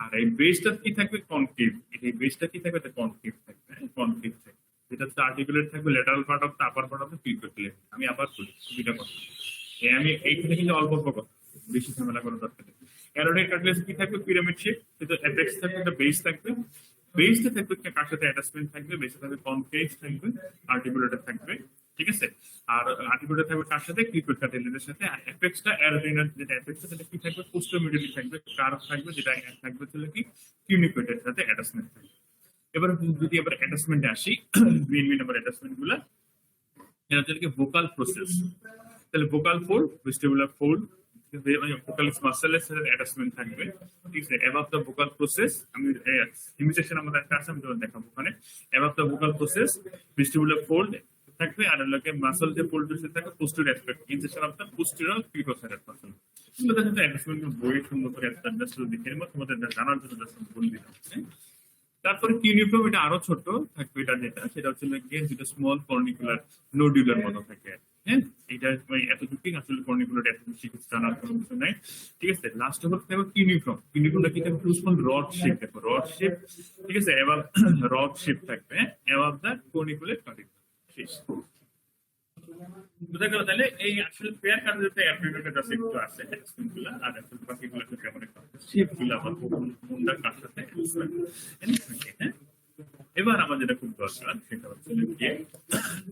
আর এই বেসটা কি থাকবে? কনকেভ। এই বেসটা কি থাকবে? কনকেভ থাকবে, কনকেভ থাকবে। যেটা হচ্ছে আর্টিকুলেট থাকবে, lateral part of the upper part of the কিউপিয়ার। আমি আবার বলি দুইটা কথা, আমি এইখানে কিন্তু অল্প অল্প কথা, বেশি ঝামেলা করার দরকার নেই। অ্যারোডাইনামিক কার্টিলেজ কি থাকবে? Pyramid shape. সেটা অ্যাপেক্স থাকবে, একটা বেস থাকবে, বেসটা থাকবে কার সাথে অ্যাটাচমেন্ট থাকবে? বেসে থাকবে কনকেভ থাকবে, আর্টিকুলেটর থাকবে, ঠিক আছে? আর আর্টিকুলেটর থাকবে কার সাথে? কিউপিয়ার কার্টিলেজের সাথে। আর অ্যাপেক্সটা অ্যারোডাইনামিক, যেটা অ্যাপেক্সটা সেটা কি থাকবে? পোস্টেরোমিডিয়ালি থাকবে, কার্ভ থাকবে, যেটা থাকবে হচ্ছে কি কিউনিকুয়েটের সাথে অ্যাটাচমেন্ট থাকবে। এবার যদি আবার অ্যাটাচমেন্টে আসি, মেইন নাম্বার অ্যাটাচমেন্ট গুলা, এটা হচ্ছে কি ভোকাল প্রসেস। তাহলে vocal fold, vestibular fold, vocalis মাসেলের সাথে অ্যাটাচমেন্ট থাকবে, ঠিক আছে? অ্যাবাভ দ্য ভোকাল প্রসেস, আমি ইমিটেশন আমাদের একটা আছে, আমি তোমাদের দেখাবো ওখানে। Above the vocal process, vestibular fold থাকবে, আর লোকে মাসল যে ফোল্ড থাকে posterior aspect, insertion of the posterior পিকোসাইডাল মাসল। এগুলো কিন্তু অ্যাটাচমেন্ট বই সুন্দর করে একটা জাস্ট দেখে নেবো, তোমাদের জানার জন্য জাস্ট বলে দিলাম, হ্যাঁ? তারপরে কিউনিফর্ম, এটা আরো ছোট থাকবে, এটা সেটা হচ্ছে যেটা স্মল কর্নিকুলার নোডুলার মতো থাকে, হ্যাঁ। এটা এতটুকু আসলে কর্নিকুলার এত বেশি কিছু জানার কোনো কিছু নাই, ঠিক আছে? লাস্ট হচ্ছে থাকবে কিউনিফর্ম। কিউনিফর্মটা কি থাকবে? স্মল রড শেপ, দেখো রড শেপ, ঠিক আছে? এবার রড শেপ থাকবে, এবার দা কর্নিকুলার কার্টিলেজ, শেষ। বুঝা গেল? তাহলে এই আসলে পেয়ার কার্টিলেজে অ্যাপ্লিকেটেড আছে একটু আছে গুলা, আর আসলে বাকিগুলো হচ্ছে কেমন একটা শেপ গুলা বা কোনটা কার সাথে, হ্যাঁ। এবার আমার যেটা খুব দরকার সেটা হচ্ছে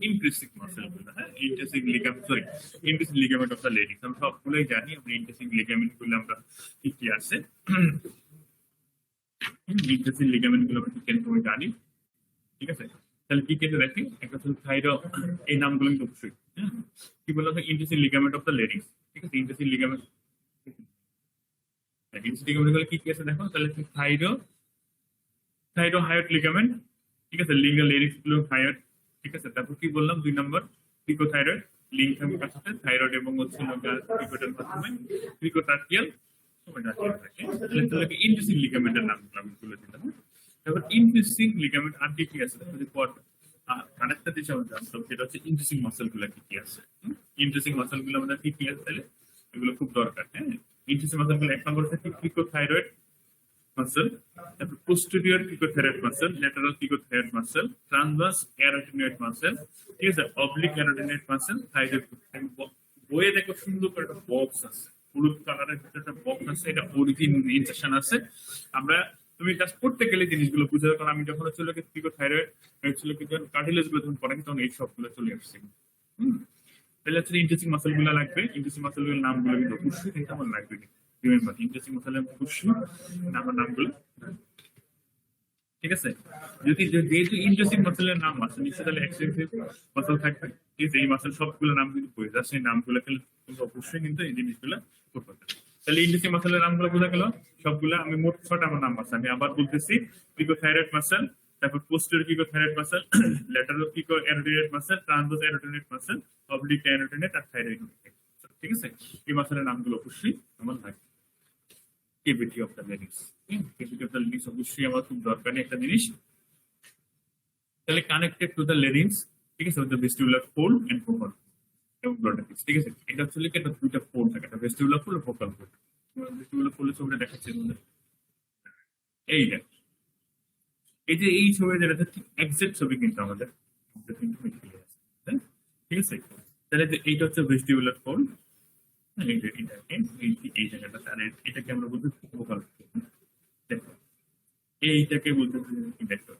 ইন্ট্রিনসিক মাসেল গুলো, হ্যাঁ, intrinsic ligament, sorry, intrinsic ligament of the ladies. আমরা সবগুলোই জানি, আমরা ইন্ট্রিনসিক লিগামেন্ট গুলো আমরা কি কি আছে, ইন্ট্রিনসিক লিগামেন্ট গুলো আমরা কি জানি, ঠিক আছে? তাহলে কি কেটে দেখি, একটা হচ্ছে থাইরো, এই নামগুলো কিন্তু অবশ্যই, হ্যাঁ। কি বলা হয়? Intrinsic ligament of the ladies, ঠিক আছে? ইন্ট্রিনসিক লিগামেন্ট, ইন্ট্রিনসিক লিগামেন্ট গুলো কি কি আছে দেখো। তাহলে থাইরো, থাইরোহায়োড লিগামেন্ট, ঠিক আছে? লিঙ্গাল লেরিক্স গুলো হায়োড, ঠিক আছে? তারপর কি বললাম? 2 নম্বর পিকোথাইরয়েড, লিঙ্ক থাকবে কার সাথে? থাইরয়েড এবং হচ্ছে পিকোটার মাধ্যমে পিকোটার্কিয়াল থাকে। তাহলে ইনফিউসিং লিগামেন্টের নাম গুলো দিলাম। তারপর ইনফিউসিং লিগামেন্ট আর কি কি আছে? আরেকটা জিনিস আমরা জানতাম, সেটা হচ্ছে ইনফিউসিং মাসেল গুলো কি কি আছে। ইনফিউসিং মাসেল গুলো আমাদের কি কি আছে, তাহলে এগুলো খুব দরকার, হ্যাঁ। ইনফিউসিং মাসেল গুলো 1 নম্বর হচ্ছে পিকোথাইরয়েড মাসল, তারপর posterior cricothyroid muscle, lateral cricothyroid muscle, transverse arytenoid muscle, ঠিক আছে? Oblique arytenoid muscle, thyroid. বইয়ে দেখো সুন্দর করে একটা বক্স আছে, হলুদ কালারের একটা বক্স আছে, এটা অরিজিন ইনজেকশন আছে। আমরা তুমি জাস্ট পড়তে গেলে জিনিসগুলো বুঝে যাবে, কারণ আমি যখন হচ্ছে পিকোথাইরয়েড হচ্ছিল কি কার্টিলেজ গুলো যখন পড়াই তখন এই সবগুলো চলে আসছে। তাহলে হচ্ছে ইন্টারেস্টিং মাসল গুলো লাগবে, ইন্টারেস্টিং মাসল গুলোর নামগুলো কিন্তু অবশ্যই আমার লাগবে। রিমেম্বার ইন্টারেস্টিং মাসেলের অবশ্যই আমার নামগুলো, ঠিক আছে। যদি যেহেতু ইন্টারেস্টিং মাসেলের নাম আছে নিশ্চয়ই তাহলে এক্সটেন্সিভ মাসেল থাকবে, ঠিক আছে। এই মাসেল সবগুলো নাম কিন্তু বই যাচ্ছে, এই নামগুলো কিন্তু অবশ্যই কিন্তু এই জিনিসগুলো করতে হবে। তাহলে ইন্টারেস্টিং মাসেলের নামগুলো বোঝা গেল সবগুলো। আমি মোট 6টা আমার নাম আছে, আমি আবার বলতেছি। পিকোথাইরয়েড মাসেল, তারপর posterior cricothyroid muscle, lateral cricoarytenoid muscle, transverse arytenoid muscle, oblique arytenoid আর থাইরয়েড, ঠিক আছে। এই মাসেলের নামগুলো অবশ্যই আমার থাকবে। Cavity of the larynx, cavity of the larynx অবশ্যই আমার খুব দরকারি একটা জিনিস। তাহলে কানেক্টেড টু দ্য লেরিংস, ঠিক আছে, the vestibular fold and vocal এবং গ্লোটাটিস, ঠিক আছে। এটা হচ্ছে কি একটা দুইটা ফোল্ড থাকে, একটা ভেস্টিবুলার ফোল্ড আর ভোকাল ফোল্ড। ভেস্টিবুলার ফোল্ডের ছবিটা দেখাচ্ছি তোমাদের, এই দেখ, এই যে এই ছবি যেটা ঠিক এক্সাক্ট ছবি কিন্তু আমাদের ঠিক আছে। তাহলে এইটা হচ্ছে ভেস্টিবুলার ফোল্ড, এই জায়গাটা, আর এটাকে আমরা বলতে ভোকাল ফোল্ড। দেখো এইটাকে বলতে দেখো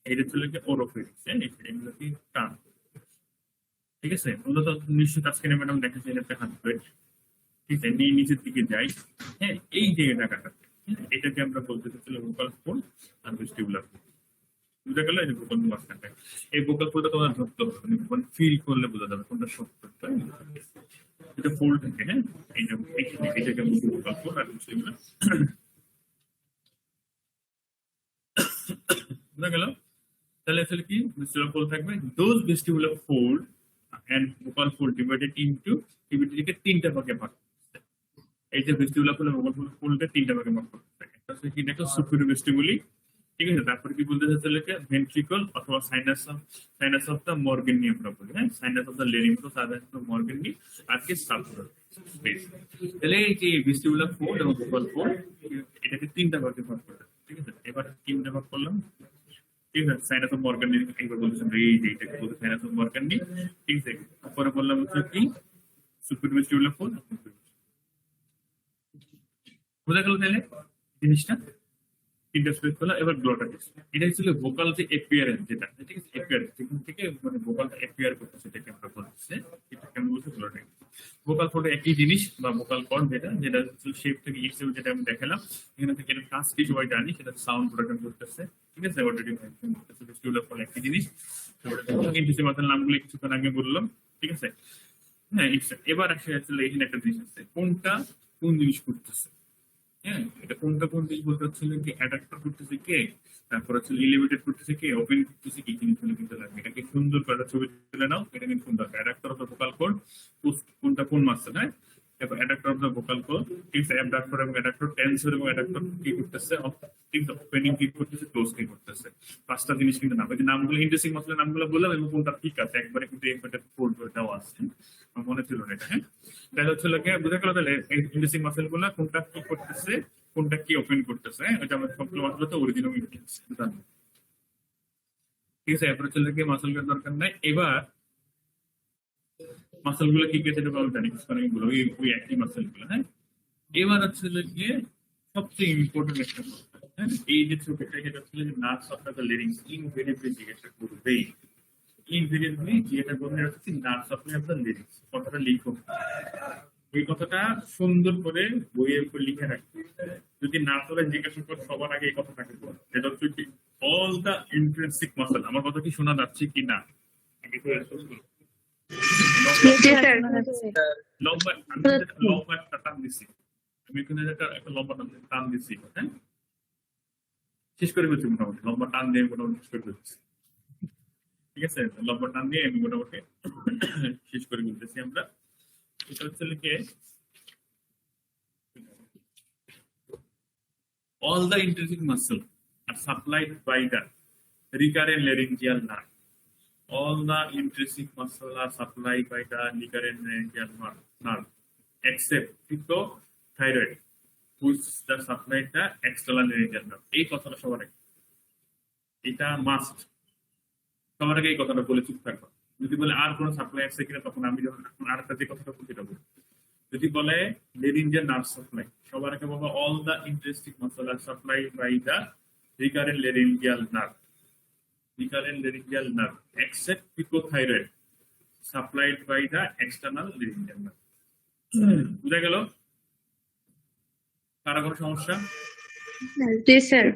এইটা ছিল কি ওরোফেরিক্স, এগুলো কি টান, ঠিক আছে। মূলত নিশ্চিত আজকে ম্যাডাম দেখাচ্ছে এটা হাত ধরে, ঠিক আছে, নিচের দিকে যাই, হ্যাঁ, এই জায়গাটা কাটাতে, এটাকে আমরা বলতে চাচ্ছিলাম ভোকাল ফোল্ড আর ভেস্টিবুলার ফোল্ড। বুঝা গেল? এই যে ভোকাল মাঝখানটা, এই ভোকাল ফোল্ডটা তোমার ধরতে হবে, মানে ফিল করলে বোঝা যাবে কোনটা শক্ত, এটা ফোল্ড থাকে, হ্যাঁ, এইটাকে আমরা ভোকাল ফোল্ড আর ভেস্টিবুলার, বুঝা গেল? তাহলে আসলে কি ভেস্টিবুলার ফোল্ড থাকবে, those vestibular fold and vocal fold divided into টিবিটিকে 3টা ভাগে ভাগ করতে। এই যে ভেস্টিবুলার ফোল্ড ভোকাল ফোল্ডে 3টা ভাগে ভাগ করতে থাকে। এটা হচ্ছে কি দেখো সুপিরিয়র ভেস্টিবুলি, ঠিক আছে। তারপরে কি বলতে চাচ্ছে লেখা ভেন্ট্রিকল অথবা সাইনাস অফ দ্য মর্গেনি আমরা বলি, হ্যাঁ, sinus of the larynx sinus of Morgagni আর কি সাবফোরাল স্পেস। তাহলে এই যে ভেস্টিবুলার ফোল্ড এবং ভোকাল ফোল্ড এটাকে 3টা ভাগে ভাগ করতে, ঠিক আছে। এবার 3টা ভাগ করলাম, ঠিক আছে। সাইনাস অফ মর্গানি একবার বলেছেন, এই যে এটাকে বলতে সাইনাস অফ মর্গানি, ঠিক আছে। পরে বললাম হচ্ছে কি সুপিরিয়র ভেস্টিবুলার ফোল্ড, বোঝা গেল তাহলে জিনিসটা। ইন্টারস্পেস হলো এবার গ্লোটাটিস, এটা ছিল ভোকাল যে এপিয়ারেন্স, যেটা ঠিক আছে, এপিয়ারেন্স যেখান থেকে মানে ভোকালটা এপিয়ার করতেছে সেটাকে আমরা বলছি, এটাকে আমরা বলছি গ্লোটাটিস। ভোকাল ফোল্ড একই জিনিস বা ভোকাল কর্ড, যেটা যেটা শেপ থেকে হিসেবে যেটা আমি দেখালাম, এখানে থেকে এটা কাজ কি সবাই জানি, সেটা সাউন্ড প্রোডাকশন করতেছে, ঠিক আছে। অলরেডি ভেস্টিবুলার ফোল্ড একই জিনিস, ইন্টারস্পেস মাসেল নামগুলো কিছুক্ষণ আগে বললাম, ঠিক আছে। হ্যাঁ, এবার আসলে এখানে একটা জিনিস আছে, কোনটা কোন জিনিস করতেছে, হ্যাঁ, এটা কোনটা কোন জিনিস বলতে হচ্ছিল কি অ্যাডাপ্টার করতেছে কে, তারপর হচ্ছে এলিভেটেড করতেছে কে, ওপেন করতেছে কি, জিনিসগুলো কিন্তু লাগবে। এটাকে সুন্দর করে ছবি তুলে নাও, এটা কিন্তু সুন্দর adapter of the vocal cord, কোনটা কোন মাসেল, হ্যাঁ। এবার adapter of the vocal cord, ঠিক আছে, অ্যাডাপ্টার এবং অ্যাডাপ্টার টেন্সর এবং অ্যাডাপ্টার কি করতেছে, ঠিক আছে, ওপেনিং কি করতেছে, ক্লোজ কি করতেছে, 5টা জিনিস কিন্তু নাম। এই যে নামগুলো ইন্টারেস্টিং মাসেলের নামগুলো বললাম এবং কোনটা ঠিক আছে একবারে কিন্তু এই একটা ফোল্ড করে দেওয়া আছে, আমার মনে ছিল না এটা, হ্যাঁ। তাহলে হচ্ছে লোকে বুঝা গেল, তাহলে এই ইন্টারেস্টিং মাসেল গুলো কোনটা কি করতেছে, কোনটা কি ওপেন করতেছে, এটা আমাদের সবগুলো মাসেল তো অরিজিনাল ইন্টারেস্ট, ঠিক আছে। এরপরে চলে গিয়ে মাসেল গুলোর দরকার নাই। এবার মাসেল গুলো কি কি আছে এটা আমরা জানি, গুলো ওই একই মাসেল গুলো, হ্যাঁ। এবার হচ্ছে গিয়ে সবচেয়ে ইম্পর্টেন্ট একটা কথা, হ্যাঁ, এই যে ছবিটা এটা হচ্ছে যে নার্ভস অফ দ্য লেরিংস ইনভেরিয়েবলি জিজ্ঞাসা করবেই, ইনভেরিয়েবলি জিজ্ঞাসা করবে হচ্ছে নার্ভস অফ দ্য লেরিংস, কথাটা লিখো, এই কথাটা সুন্দর করে বইয়ের উপর লিখে রাখবে। যদি না তোরা জিজ্ঞাসা কর সবার আগে এই কথাটাকে বল, এটা হচ্ছে কি অল দ্য ইন্ট্রিনসিক মাসেল। আমার কথা কি শোনা যাচ্ছে কি না? লম্বা লম্বা একটা টান দিচ্ছি, আমি এখানে একটা লম্বা টান দিচ্ছি, হ্যাঁ, শেষ করে ফেলছি মোটামুটি, লম্বা টান দিয়ে মোটামুটি শেষ করে ফেলছি, ঠিক আছে। লম্বা টান দিয়ে আমি মোটামুটি শেষ করে ফেলতেছি আমরা। এটা হচ্ছে লিখে all the intrinsic muscle are supplied by the recurrent laryngeal nerve. All the intrinsic muscle are supplied by the recurrent laryngeal nerve, except pituitary, which the supplied the external laryngeal nerve. এই কথাটা সবার আগে, এটা must, সবার আগে এই কথাটা বলে চুপ থাকবা। যদি বলে আর কোনো সাপ্লাই আছে কিনা, তখন আমি যখন আর একটা যে কথাটা বলছি এটা বলবো। যদি বলে laryngeal nerve supply, সবার আগে বলবো all the intrinsic muscle are supplied by the recurrent laryngeal nerve, except pituitary, supplied by the external laryngeal nerve. বুঝা গেল? কারো কোনো সমস্যা? জি স্যার।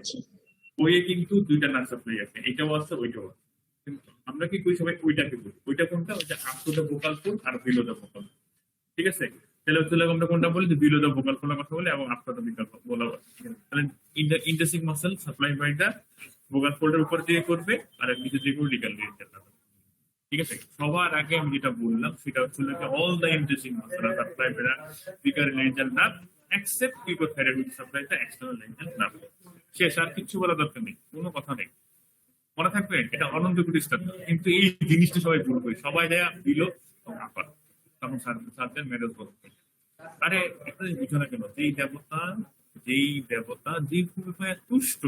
বইয়ে কিন্তু দুইটা নার্ভ সাপ্লাই আছে, এটাও আছে ওইটাও আছে। কিন্তু আমরা কি করি সবাই ওইটাকে বলি, ওইটা কোনটা, ওই যে আফটার দ্য ভোকাল কোড আর বিলো দ্য ভোকাল, ঠিক আছে? তাহলে হচ্ছে আমরা কোনটা বলি, যে বিলো দ্য ভোকাল কোডের কথা বলি এবং আফটার দ্য ভোকাল বলা হয়। তাহলে intrinsic muscle supply by the vocal কোডের উপর দিয়ে করবে আর নিচে দিয়ে করবে লিগাল রিলেটেড, ঠিক আছে? সবার আগে আমি যেটা বললাম সেটা হচ্ছে অল দ্য ইন্টারসিক মাসল আর supply by the legal related nerve except cricothyroid which supply the external related nerve. শেষ, আর কিছু বলা দরকার নেই, কোনো কথা নেই। মনে থাকবে এটা অনন্ত কোটি স্টার, কিন্তু এই জিনিসটা সবাই ভুল করে, সবাই দেয়া দিল আপার, তখন সার্জেন মেডেল করবে। আরে একটা জিনিস বুঝো না কেন, যেই দেবতা যে খুবই তুষ্ট,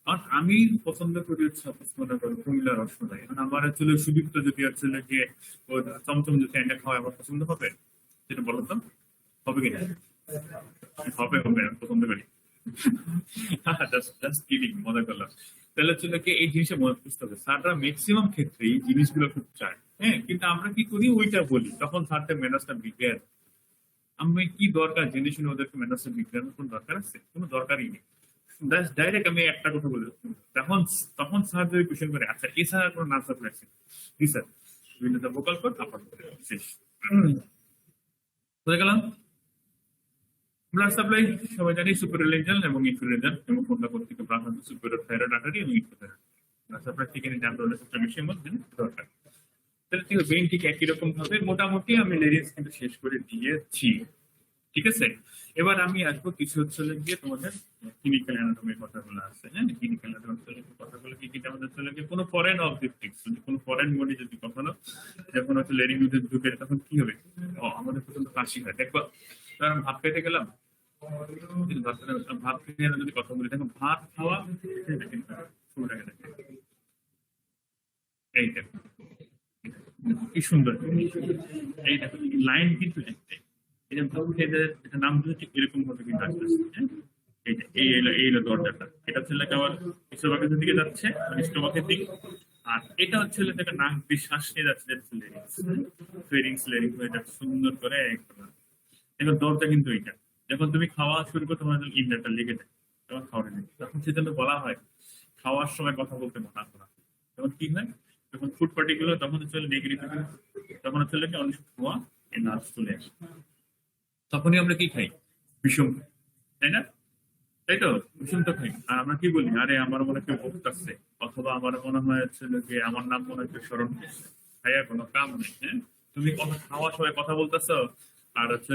আর আমি পছন্দ করি হচ্ছে মনে করো কুমিল্লা রসমালাই, এখন আমার আসলে সুদীপ্ত যদি আসলে যে ওই চমচম যদি একটা খাওয়া আমার পছন্দ হবে, সেটা বলো তো, হবে কিনা? হবে হবে, আমি পছন্দ করি। জাস্ট কিডিং, মজা করলাম। তাহলে হচ্ছে কি এই জিনিসটা মনে বুঝতে হবে, স্যাররা ম্যাক্সিমাম ক্ষেত্রে এই জিনিসগুলো খুব চায়, হ্যাঁ, কিন্তু আমরা কি করি ওইটা বলি, তখন স্যারদের মেনাসটা বিজ্ঞান। আমি কি দরকার জেনে শুনে ওদেরকে মেনাসটা বিজ্ঞানের কোন দরকার আছে? কোনো দরকারই নেই। ডাইরেক্ট আমি একটা কথা বলি, তখন স্যার যদি কোয়েশ্চেন করে, আচ্ছা এছাড়া কোনো নাম সাপ্লাই আছে? জি স্যার, বিভিন্ন ভোকাল কোড আপার শেষ, বুঝে গেলাম। ব্লাড সাপ্লাই সবাই জানি সুপিরিয়র লেঞ্জাল এবং ইনফিরিয়র লেঞ্জাল, এবং কোনটা কোন থেকে প্রাধান্য সুপিরিয়র থাইরয়েড আর্টারি এবং ইনফিরিয়র। ব্লাড সাপ্লাই থেকে নিয়ে জানতে হলে সবচেয়ে বেশি মধ্যে দরকার। তাহলে ঠিক বেইন ঠিক একই রকম ভাবে মোটামুটি আমি লেরিংস কিন্তু শেষ করে দিয়েছি, ঠিক আছে? এবার আমি আসবো কিছু হচ্ছে গিয়ে তোমাদের ক্লিনিক্যাল অ্যানাটমির কথাগুলো আছে, হ্যাঁ, ক্লিনিক্যাল অ্যানাটমির কথাগুলো কি কি আমাদের চলে গিয়ে কোনো ফরেন অবজেক্টিভস, কোনো ফরেন বডি যদি কখনো যখন হচ্ছে লেরিং ঢুকে তখন কি হবে? আমাদের প্রচন্ড কাশি হয়, দেখবো। কারণ ভাত খেতে গেলাম, ভাত খেয়ে যদি কথা বলি, দেখো ভাত খাওয়া শুরুটাকে দেখে এই দেখো কি সুন্দর, এই দেখো লাইন কিন্তু একটাই, এই যে ভাত খেতে এটা নাম দিলে ঠিক এরকম ভাবে কিন্তু আসতেছে, হ্যাঁ, এই যে এই হলো দরজাটা, এটা হচ্ছে আবার স্টোমাকের দিকে যাচ্ছে, মানে স্টোমাকের দিকে, আর এটা হচ্ছে যেটা নাক দিয়ে শ্বাস নিয়ে যাচ্ছে, যেটা হচ্ছে লেরিংস হয়ে যাচ্ছে সুন্দর করে একদম। এখন দরজা কিন্তু এইটা, যখন তুমি খাওয়া শুরু করো তোমার ইন্টারটা লেগে যায়, তোমার খাওয়া নেই, তখন সেজন্য বলা হয় খাওয়ার সময় কথা বলতে মানা করা। তখন কি হয়, যখন ফুড পার্টিকুলার তখন চলে নেগেটিভ, তখন চলে কি অনেক খাওয়া এই নার্ভ চলে আসে, তখনই আমরা কি খাই? বিষম, তাই না? তাই তো, বিষম তো খাই। আর আমরা কি বলি, আরে আমার মনে হয় কেউ ভোগতাছে, অথবা আমার মনে হয় হচ্ছে যে আমার নাম মনে হয় স্মরণ করছে, খাইয়া কোনো কাম নেই, হ্যাঁ, তুমি কথা খাওয়ার সময় কথা বলতেছো, আর হচ্ছে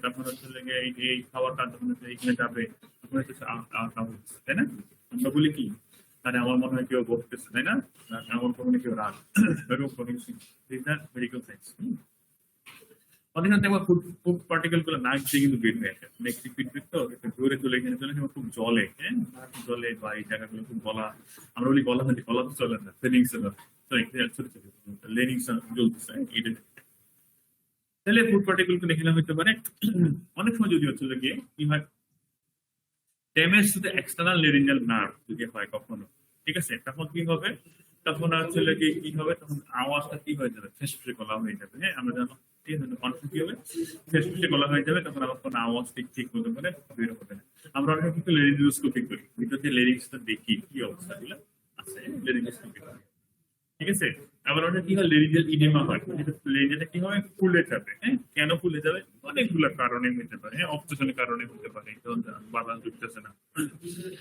তখন হচ্ছে এই খাওয়াটা যখন এইখানে যাবে তখন হচ্ছে তাই না? আমরা বলি কি, আরে আমার মনে হয় কেউ বসতেছে, তাই না? এমন কোনো কেউ রাগ, মেডিকেল সায়েন্স। অনেক সময় দেখবো খুব পার্টিকেল গুলো নাক দিয়ে কিন্তু বের হয়ে আসে, নেক্সট ফিডব্যাক তো জোরে চলে এখানে চলে খুব জলে, হ্যাঁ, জলে বা এই জায়গাগুলো খুব গলা, আমরা বলি গলা হচ্ছে, গলা তো চলে না, ফিলিংস সরি ছোট ছোট লেরিংস জ্বলতেছে, এটা। তাহলে ফুড পার্টিকেল গুলো এখানে হইতে পারে। অনেক সময় যদি হচ্ছে গিয়ে কি হয়, damage to the external laryngeal nerve যদি হয় কখনো, ঠিক আছে, তখন কি হবে, তখন আসলে কি হবে, তখন আওয়াজটা কি হয়ে যাবে, ফেসফেসে গলা হয়ে যাবে, হ্যাঁ, আমরা জানো, ঠিক আছে, কনফিউজ কি হবে, ফেসফেসে গলা হয়ে যাবে, তখন আবার কোনো আওয়াজ ঠিক হতে পারে, বের হবে না। আমরা অনেক কিন্তু লেরিঞ্জোস্কোপি করি, ভিতরে লেরিংসটা দেখি কি অবস্থাগুলো আছে, লেরিঞ্জোস্কোপি করি, ঠিক আছে। আবার ওটা কি হয়, লেরিঞ্জাল ইডেমা হয়, লেরিঞ্জালটা কি হয়, ফুলে যাবে, হ্যাঁ, কেন ফুলে যাবে, অনেকগুলো কারণে হতে পারে, হ্যাঁ, অবস্ট্রাকশনের কারণে হতে পারে, বাতাস ঢুকতেছে না,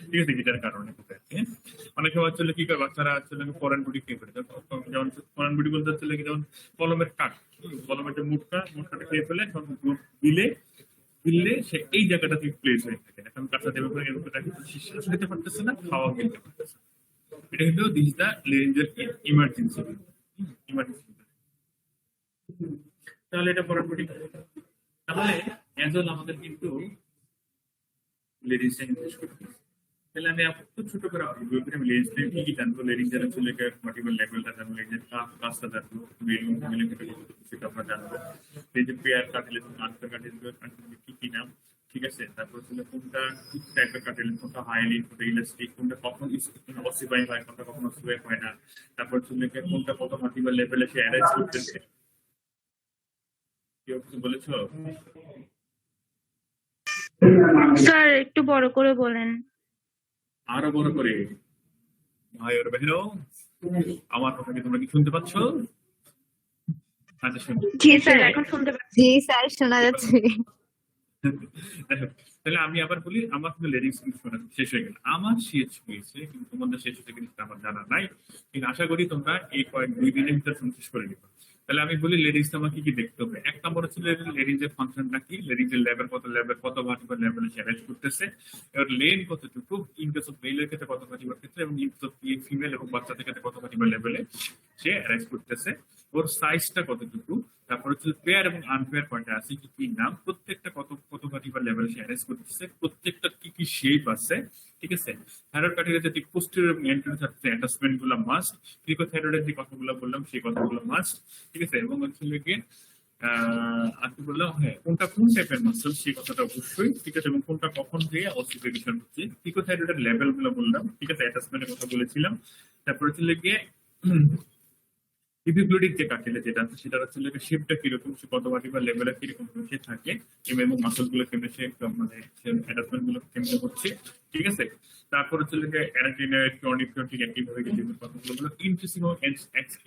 ঠিক আছে, গিটার কারণে হতে পারে, হ্যাঁ। অনেক সময় হচ্ছে কি করে, বাচ্চারা হচ্ছে ফরেন বুটি খেয়ে ফেলে, যেমন ফরেন বুটি বলতে হচ্ছে যেমন কলমের কাঠ, কলমের যে মুটকাটা খেয়ে ফেলে, দিলে সে এই জায়গাটাতে প্লেস হয়ে থাকে, এখন কাঁচা দেবে করে এরকম শ্বাস নিতে পারতেছে না, খাওয়া খেতে পারতেছে। এটা কিন্তু দিস দা লেঞ্জার ইমার্জেন্সি, তাহলে এটা পরবর্তী। তাহলে অ্যাজল আমাদের কিন্তু লেডিস শেষ করতে, তাহলে আমি খুব ছোট করে আমি লেডিস কি কি জানবো, লেডিসের আসলে মাল্টিপল লেভেলটা জানবো, লেডিসের কাজটা জানবো, সেটা আমরা জানবো, এই যে পেয়ার কাটিলেন, আনপেয়ার কাটিলেন কি কি নাম, ঠিক আছে। তারপর হচ্ছে কোনটা টাইপের কাটিলেন, কোনটা হাইলি, কোনটা ইলাস্টিক, কোনটা কখন অসিফাই হয়, কোনটা কখনো সুয়েপ হয় না। তারপর হচ্ছে কোনটা কত মাল্টিপল লেভেলে সে অ্যারেঞ্জ করতেছে, কেউ কিছু বলেছো? স্যার একটু বড় করে বলেন। আরো বড় করে। ভাই ওর বেরো, আমার কথা কি তোমরা কি শুনতে পাচ্ছ? আচ্ছা শুনো। জি স্যার, এখন শুনতে পাচ্ছি। জি স্যার, শোনা যাচ্ছে। দেখো, তাহলে আমি আবার বলি, আমার কিন্তু লিরিক্স শোনা শেষ হয়ে গেল, আমার শেষ হয়েছে কিন্তু তোমাদের শেষ হয়েছে কিন্তু আমার জানা নাই, কিন্তু আশা করি তোমরা এই কয়েক 2 দিনের ভিতরে শুনে শেষ করে দিবে। তাহলে আমি বলি লিরিক্স আমাকে কি দেখতে হবে। এক নম্বর হচ্ছে লিরিক্স এর ফাংশনটা কি, লিরিক্স এর লেভেল কত ভার্টিকাল লেভেলে সে অ্যারেঞ্জ করতেছে, এর লেন কতটুকু, ইন কেস অফ মেলের ক্ষেত্রে কত ভার্টিকাল ক্ষেত্রে, এবং ইন কেস অফ ফিমেল এবং বাচ্চাদের ক্ষেত্রে কত ভার্টিকাল লেভেলে সে অ্যারেঞ্জ করতেছে, ওর সাইজটা কতটুকু, তারপর হচ্ছে পেয়ার এবং আনপেয়ার কয়টা আছে, কি কি নাম, প্রত্যেকটা কত কত ভার্টিকাল লেভেলে সে অ্যারেঞ্জ করতেছে, প্রত্যেকটা কি কি শেপ আছে, ঠিক আছে। থাইরয়েড ক্যাটাগরিতে যে পোস্টেরিয়র এবং অ্যান্টেরিয়র থাকছে অ্যাটাচমেন্ট গুলো মাস্ট, ক্রিকোথাইরয়েডের যে কথাগুলো বললাম সেই কথাগুলো মাস্ট, ঠিক আছে। এবং হচ্ছে গিয়ে আর কি বললাম, হ্যাঁ কোনটা কোন টাইপের মাসল সেই কথাটা অবশ্যই, ঠিক আছে। এবং কোনটা কখন দিয়ে অসিফিকেশন হচ্ছে, ক্রিকোথাইরয়েডের লেভেল গুলো বললাম, ঠিক আছে, অ্যাটাচমেন্টের কথা বলেছিলাম। তারপর হচ্ছে গিয়ে ইপিগ্লোটিক যে কার্টিলেজ যেটা আছে সেটা হচ্ছে শেপটা কিরকম, সে কত ভার্টিকাল লেভেলে কিরকম সে থাকে, এবং মাসল গুলো কেমনে সে মানে অ্যাটাচমেন্ট গুলো কেমনে হচ্ছে, ঠিক আছে। তারপর হচ্ছে অ্যারাকিনয়েড টর্নিক একইভাবে কিছু কথাগুলো বললাম।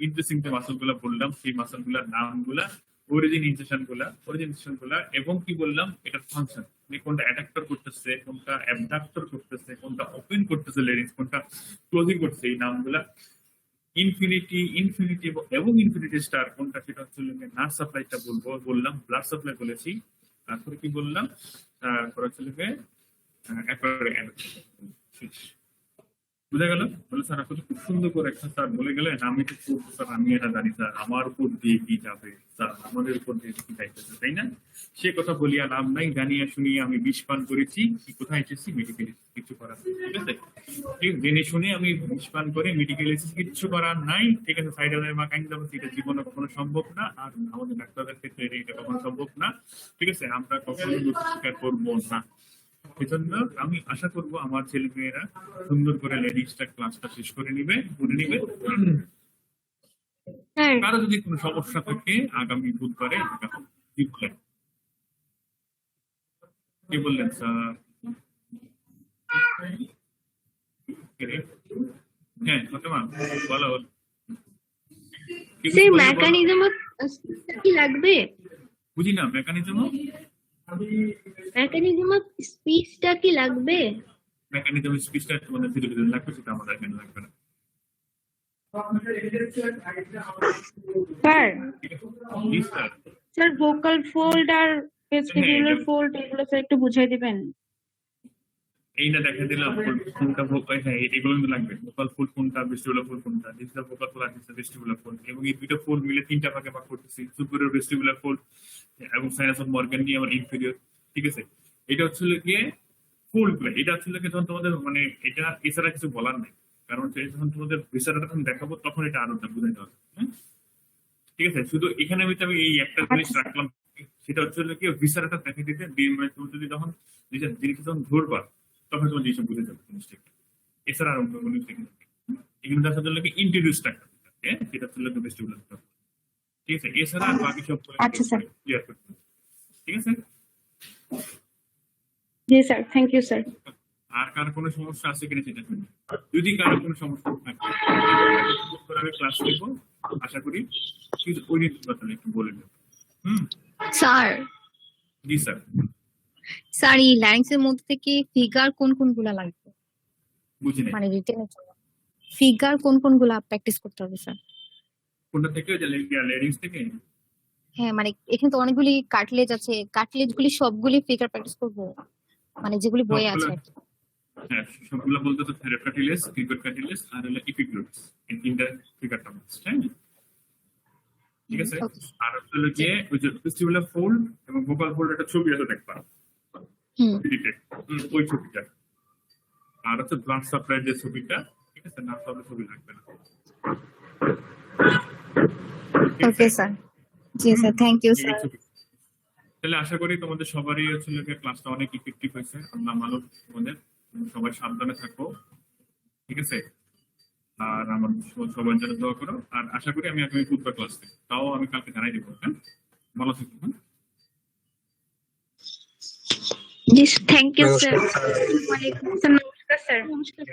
ইন্টারেস্টিং যে মাসল গুলো বললাম সেই মাসল গুলার নামগুলা, অরিজিনেশন গুলা, এবং কি বললাম এটার ফাংশন, কোনটা অ্যাডাক্টর করতেছে, কোনটা অ্যাবডাক্টর করতেছে, কোনটা ওপেন করতেছে লেরিংস, কোনটা ক্লোজিং করছে, এই নামগুলা। ইনফিনিটি এবং ইনফিনিটি স্টার কোনটা, সেটা হচ্ছে নার্ভ সাপ্লাইটা বললাম, ব্লাড সাপ্লাই বলেছি, তারপরে কি বললাম, তারপর হচ্ছে শেষ। বুঝা গেল? বলে স্যার আপনি খুব সুন্দর করে একটা স্যার বলে গেলেন, আমি তো খুব স্যার আমি এটা জানি স্যার, আমার উপর দিয়ে কি যাবে স্যার, আমাদের উপর দিয়ে কি যাইতেছে, তাই না? সে কথা বলিয়া লাভ নাই, জানিয়া শুনিয়ে আমি বিষ পান করেছি, কি কোথায় এসেছি মেডিকেল, কিছু করার নেই, ঠিক আছে। ঠিক জেনে শুনে আমি বিষ পান করে মেডিকেল এসেছি, কিচ্ছু করার নাই, ঠিক আছে। সাইডালের মা কাইন্ড যাবো, এটা জীবনে কখনো সম্ভব না, আর আমাদের ডাক্তারদের ক্ষেত্রে এটা কখনো সম্ভব না, ঠিক আছে। আমরা কখনো স্বীকার করবো না। সেজন্য আমি আশা করব আমার ছেলে মেয়েরা সুন্দর করে লেডিসটা ক্লাসটা শেষ করে নিবে। স্যার কারো যদি কোনো সমস্যা থাকে আগামী বুধবারে দেখা হবে। কি বলেন? কি বললেন স্যার? হ্যাঁ ফাতেমা বলো, কি স্যার বললে বলো। মেকানিজম কি লাগবে? বুঝি না মেকানিজম স্পিচটা কি লাগবে? স্পিচটা তোমাদের ধীরে ধীরে লাগবে, সেটা আমাদের এখানে লাগবে না, স্যার ঠিক আছে। জি স্যার। স্যার ভোকাল ফোল্ড আর ভেস্টিবুলার এটা- ফোল্ড এগুলো স্যার একটু বুঝিয়ে দিবেন। এই না দেখা দিলাম কোনটা ভোকাল, হ্যাঁ এগুলো কিন্তু লাগবে। ভোকাল ফোল্ড কোনটা, ভেস্টিবুলার ফোল্ড কোনটা, ডিজিটাল ভোকাল ফোল্ড আর ভেস্টিবুলার ফোল্ড, এবং এই দুইটা ফোল্ড মিলে 3টা ভাগে ভাগ করতেছি, সুপিরিয়র ভেস্টিবুলার ফোল্ড এবং সাইনাস অফ মর্গান নিয়ে আমার ইনফেরিয়র, ঠিক আছে। এটা হচ্ছে গিয়ে ফোল্ড গুলো, এটা হচ্ছে যখন তোমাদের মানে এটা এছাড়া কিছু বলার নেই, কারণ হচ্ছে যখন তোমাদের বিচারটা যখন দেখাবো তখন এটা আরো বুঝাইতে হবে, হ্যাঁ ঠিক আছে। শুধু এখানে আমি এই একটা জিনিস রাখলাম, সেটা হচ্ছে কি ভিসারাটা দেখে দিতে মানে তুমি যদি যখন নিজের জিনিসটা যখন ধরবা তখন তোমার জিনিসটা বুঝে যাবে জিনিসটা। এছাড়া আর অন্য কোনো জিনিস নেই। এখানে দেখা যাচ্ছে কি ইন্ট্রোডিউসটা সেটা হচ্ছে ভেস্টিবুলার, ঠিক আছে। এছাড়া আর বাকি সব আচ্ছা, স্যার। ক্লিয়ার করতে হবে, ঠিক আছে। জি স্যার, থ্যাংক ইউ স্যার। আর কার কোনো সমস্যা আছে কিনা সেটা শুনি। যদি কারো কোনো সমস্যা থাকে আমি ক্লাস নেব, আশা করি কিন্তু ওই নিয়ে তোমরা একটু বলে দেবো। স্যার জি স্যার। স্যার এই ল্যারিংস এর মধ্যে থেকে ফিগার কোন কোনগুলা লাগবে, বুঝি নাই মানে রিটেনের জন্য ফিগার কোন কোনগুলা প্র্যাকটিস করতে হবে স্যার? কোনটা থেকে যে লেডিস থেকে? হ্যাঁ মানে এখানে তো অনেকগুলি কার্টিলেজ আছে, কার্টিলেজ গুলি সবগুলি ফিগার প্র্যাকটিস করব, মানে যেগুলি বইয়ে আছে আর কি। হ্যাঁ সবগুলো বলতে তো থেরেড কার্টিলেজ, ক্রিকট কার্টিলেজ আর হলো ইপিগ্লোটিস, এই তিনটা ফিগারটা মাস্ট, হ্যাঁ ঠিক আছে। Okay. আর হলো গিয়ে ওই যে ভেস্টিবুলার ফোল্ড এবং ভোকাল ফোল্ড একটা ছবি আছে দেখবা হুম, ওই ছবিটা, আর হচ্ছে ব্লাড সাপ্লাই যে ছবিটা, ঠিক আছে, না সব ছবি লাগবে না, ঠিক আছে? Okay sir. জি স্যার, থ্যাংক ইউ এই স্যার। ছবি। তাহলে আশা করি তোমাদের সবারই হচ্ছে ক্লাসটা অনেক ইফেক্টিভ হয়েছে। আল্লাহ মালুক তোমাদের, সবাই সাবধানে থাকো, ঠিক আছে। আর আমার সবার জন্য দোয়া করো, আর আশা করি আমি আগামী বুধবার ক্লাস নেই, তাও আমি কালকে জানাই দেবো, হ্যাঁ ভালো থাকো, হ্যাঁ। জি থ্যাংক ইউ স্যার। নমস্কার স্যার নমস্কার স্যার। নমস্কার।